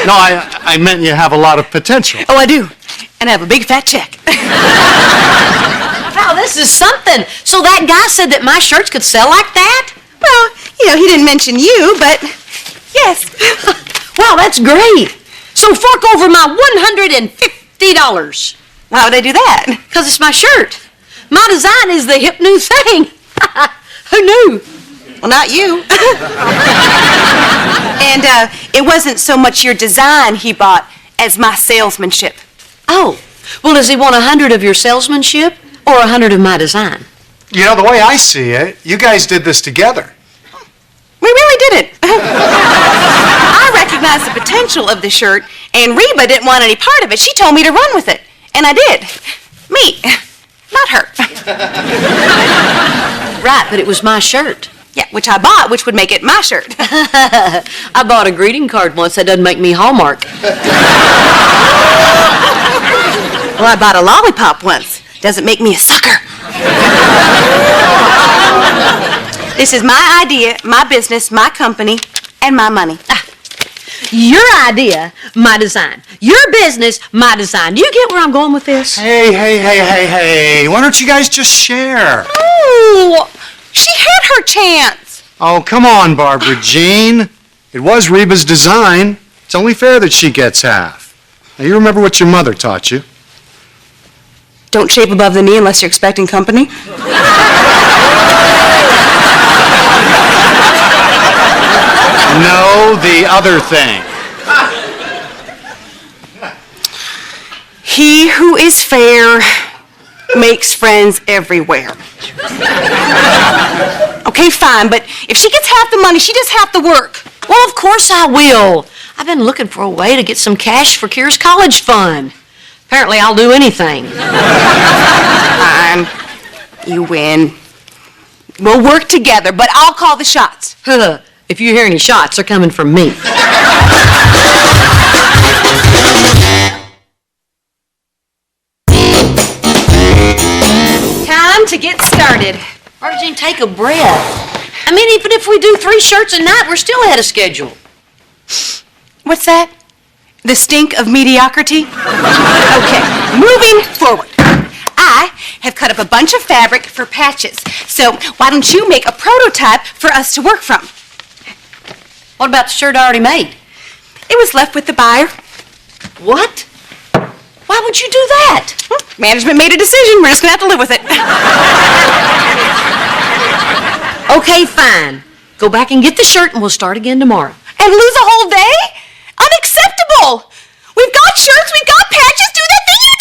No, I meant you have a lot of potential. Oh, I do. And I have a big fat check. Wow, this is something. So that guy said that my shirts could sell like that? Well, he didn't mention you, but yes. Wow, that's great. So fork over my $150. Why would I do that? Because it's my shirt. My design is the hip new thing. Who knew? Well, not you. And it wasn't so much your design he bought as my salesmanship. Oh, well, does he want 100 of your salesmanship or 100 of my design? You know, the way I see it, you guys did this together. We really did it. I recognized the potential of the shirt, and Reba didn't want any part of it. She told me to run with it, and I did. Me, not her. Right, but it was my shirt. Yeah, which I bought, which would make it my shirt. I bought a greeting card once. That doesn't make me Hallmark. Well, I bought a lollipop once. Doesn't make me a sucker. This is my idea, my business, my company, and my money. Your idea, my design. Your business, my design. You get where I'm going with this? Hey, why don't you guys just share? Oh, she had her chance. Oh, come on, Barbara Jean. It was Reba's design. It's only fair that she gets half. Now, you remember what your mother taught you. Don't shape above the knee unless you're expecting company. No, the other thing. He who is fair makes friends everywhere. Okay, fine, but if she gets half the money, she does half the work. Well, of course I will. I've been looking for a way to get some cash for Kira's college fund. Apparently, I'll do anything. Fine. You win. We'll work together, but I'll call the shots. If you hear any shots, they're coming from me. Time to get started. Barbara Jean, take a breath. I mean, even if we do 3 shirts a night, we're still ahead of schedule. What's that? The stink of mediocrity? Okay, moving forward. I have cut up a bunch of fabric for patches. So why don't you make a prototype for us to work from? What about the shirt I already made? It was left with the buyer. What? Why would you do that? Management made a decision. We're just going to have to live with it. Okay, fine. Go back and get the shirt and we'll start again tomorrow. And lose a whole day? Unacceptable! We've got shirts, we've got patches, do that thing you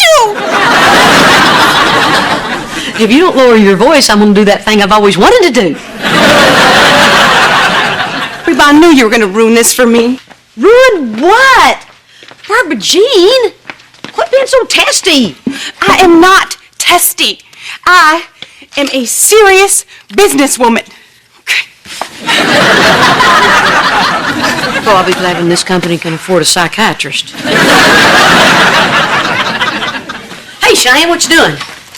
do! If you don't lower your voice, I'm going to do that thing I've always wanted to do. Reba, I knew you were going to ruin this for me. Ruin what? Barbara Jean, quit being so testy. I am not testy. I am a serious businesswoman. Oh, I'll be glad when this company can afford a psychiatrist. Hey, Cheyenne, what you doing?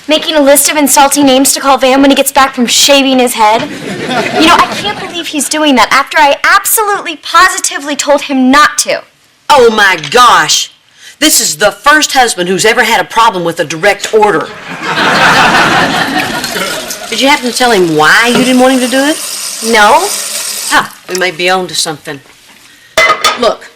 Making a list of insulting names to call Van when he gets back from shaving his head. You know, I can't believe he's doing that after I absolutely, positively told him not to. Oh, my gosh. This is the first husband who's ever had a problem with a direct order. Did you happen to tell him why you didn't want him to do it? No. Ah, we may be on to something. Look,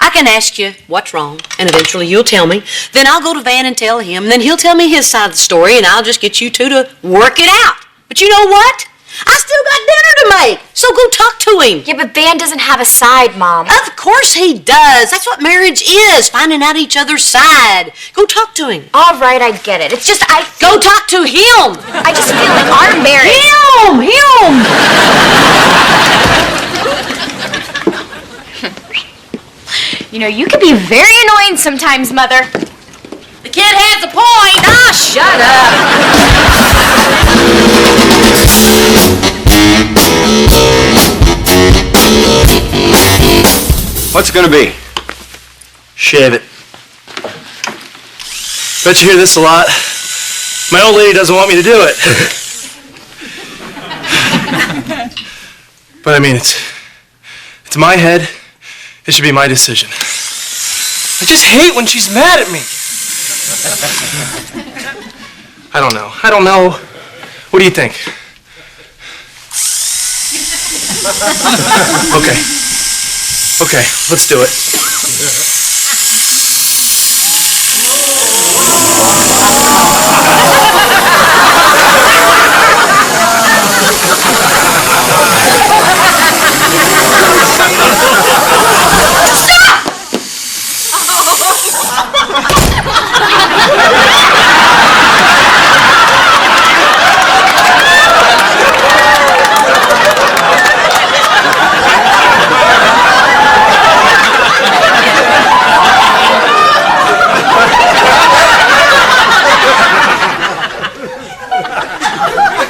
I can ask you what's wrong, and eventually you'll tell me. Then I'll go to Van and tell him, and then he'll tell me his side of the story, and I'll just get you two to work it out. But you know what? I still got dinner to make, so go talk to him. Yeah, but Van doesn't have a side, Mom. Of course he does. That's what marriage is, finding out each other's side. Go talk to him. All right, I get it. It's just Go talk to him. I just feel like our marriage... Him! You know, you can be very annoying sometimes, Mother. The kid has a point. Ah, shut What's it gonna be? Shave it. Bet you hear this a lot. My old lady doesn't want me to do it. But I mean, it's my head. It should be my decision. I just hate when she's mad at me. I don't know. What do you think? Okay, let's do it.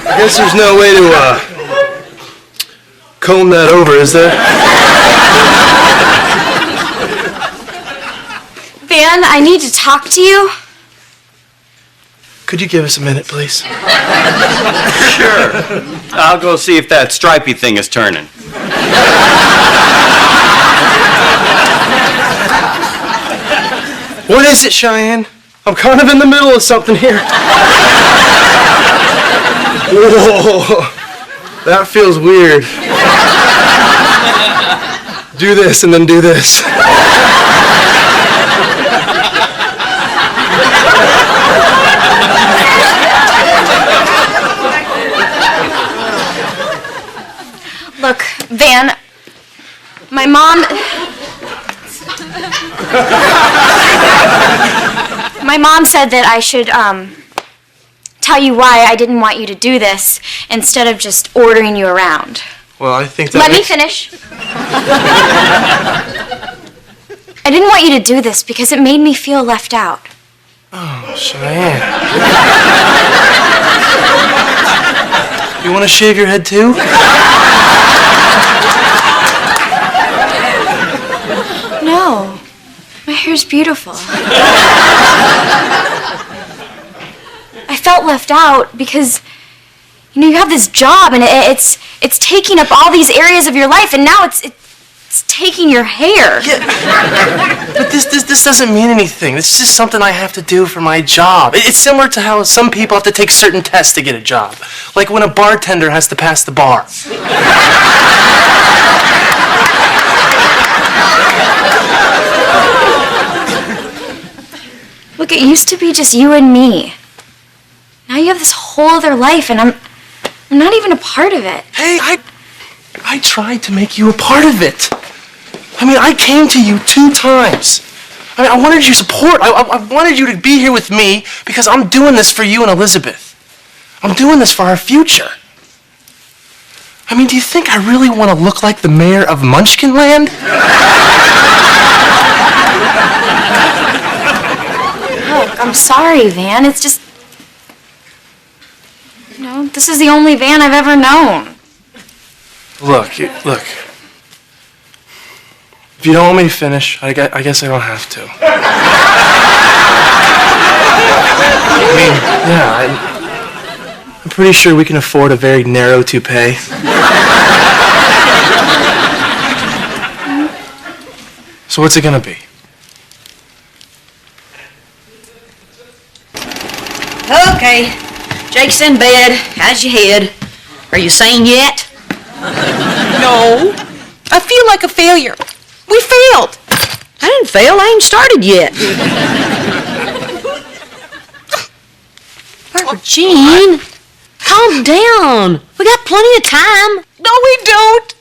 I guess there's no way to comb that over, is there? Van, I need to talk to you. Could you give us a minute, please? Sure. I'll go see if that stripy thing is turning. What is it, Cheyenne? I'm kind of in the middle of something here. Whoa, that feels weird. Do this and then do this. Look, Van, my mom... My mom said that I should, tell you why I didn't want you to do this instead of just ordering you around. Well, I think that... Let me finish. I didn't want you to do this because it made me feel left out. Oh, Cheyenne. You want to shave your head too? No. My hair's beautiful. I felt left out because, you have this job and it's taking up all these areas of your life, and now it's taking your hair. Yeah. But this doesn't mean anything. This is just something I have to do for my job. It's similar to how some people have to take certain tests to get a job. Like when a bartender has to pass the bar. Look, it used to be just you and me. Now you have this whole other life, and I'm not even a part of it. Hey, I tried to make you a part of it. I mean, I came to you 2 times. I mean, I wanted your support. I wanted you to be here with me because I'm doing this for you and Elizabeth. I'm doing this for our future. I mean, do you think I really want to look like the mayor of Munchkinland? Look, I'm sorry, Van. It's just... this is the only Van I've ever known. Look. If you don't want me to finish, I guess I don't have to. I mean, yeah, I'm pretty sure we can afford a very narrow toupee. So what's it gonna be? Okay. Jake's in bed. How's your head? Are you sane yet? No. I feel like a failure. We failed. I didn't fail. I ain't started yet. Jean, calm down. We got plenty of time. No, we don't.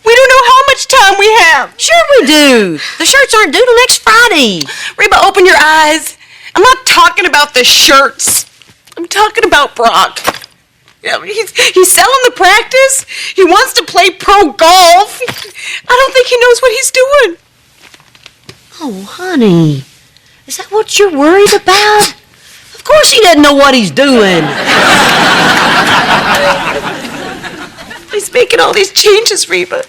We don't know how much time we have. Sure we do. The shirts aren't due till next Friday. Reba, open your eyes. I'm not talking about the shirts. I'm talking about Brock. Yeah, he's selling the practice. He wants to play pro golf. I don't think he knows what he's doing. Oh, honey, is that what you're worried about? Of course he doesn't know what he's doing. He's making all these changes, Reba.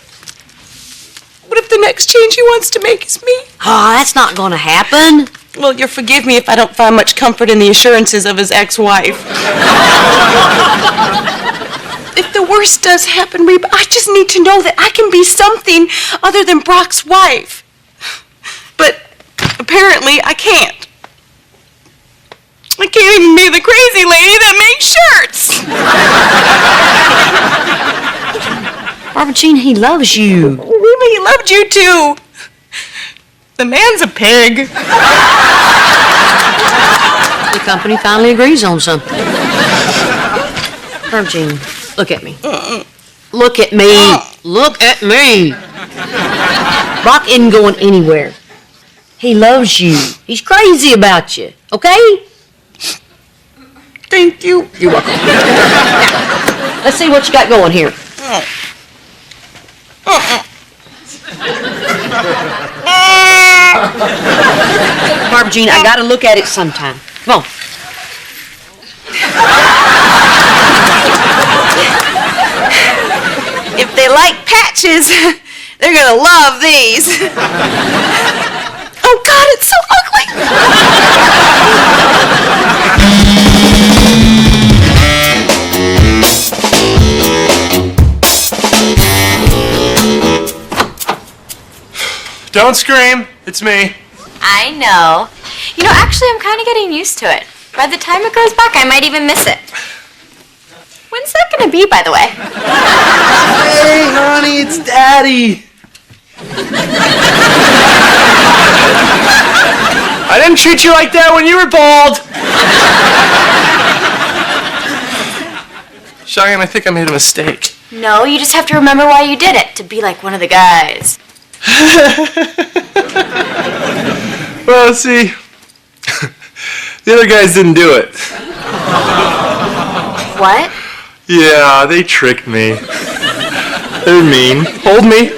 What if the next change he wants to make is me? Oh, that's not going to happen. Well, you'll forgive me if I don't find much comfort in the assurances of his ex-wife. If the worst does happen, Reba, I just need to know that I can be something other than Brock's wife. But apparently I can't. I can't even be the crazy lady that makes shirts. Barbara Jean, he loves you. Reba, he loved you too. The man's a pig. The company finally agrees on something. Barbara Jean, look at me. Look at me. Look at me. Brock isn't going anywhere. He loves you. He's crazy about you. Okay? Thank you. You're welcome. Now, let's see what you got going here. Barbara Jean, I gotta look at it sometime. Come on. If they like patches, they're gonna love these. Oh God, it's so Don't scream. It's me. I know. You know, actually, I'm kind of getting used to it. By the time it goes back, I might even miss it. When's that gonna be, by the way? Hey, honey, it's Daddy. I didn't treat you like that when you were bald. Cheyenne, I think I made a mistake. No, you just have to remember why you did it, to be like one of the guys. Well, see, the other guys didn't do it. What? Yeah, they tricked me. They're mean. Hold me.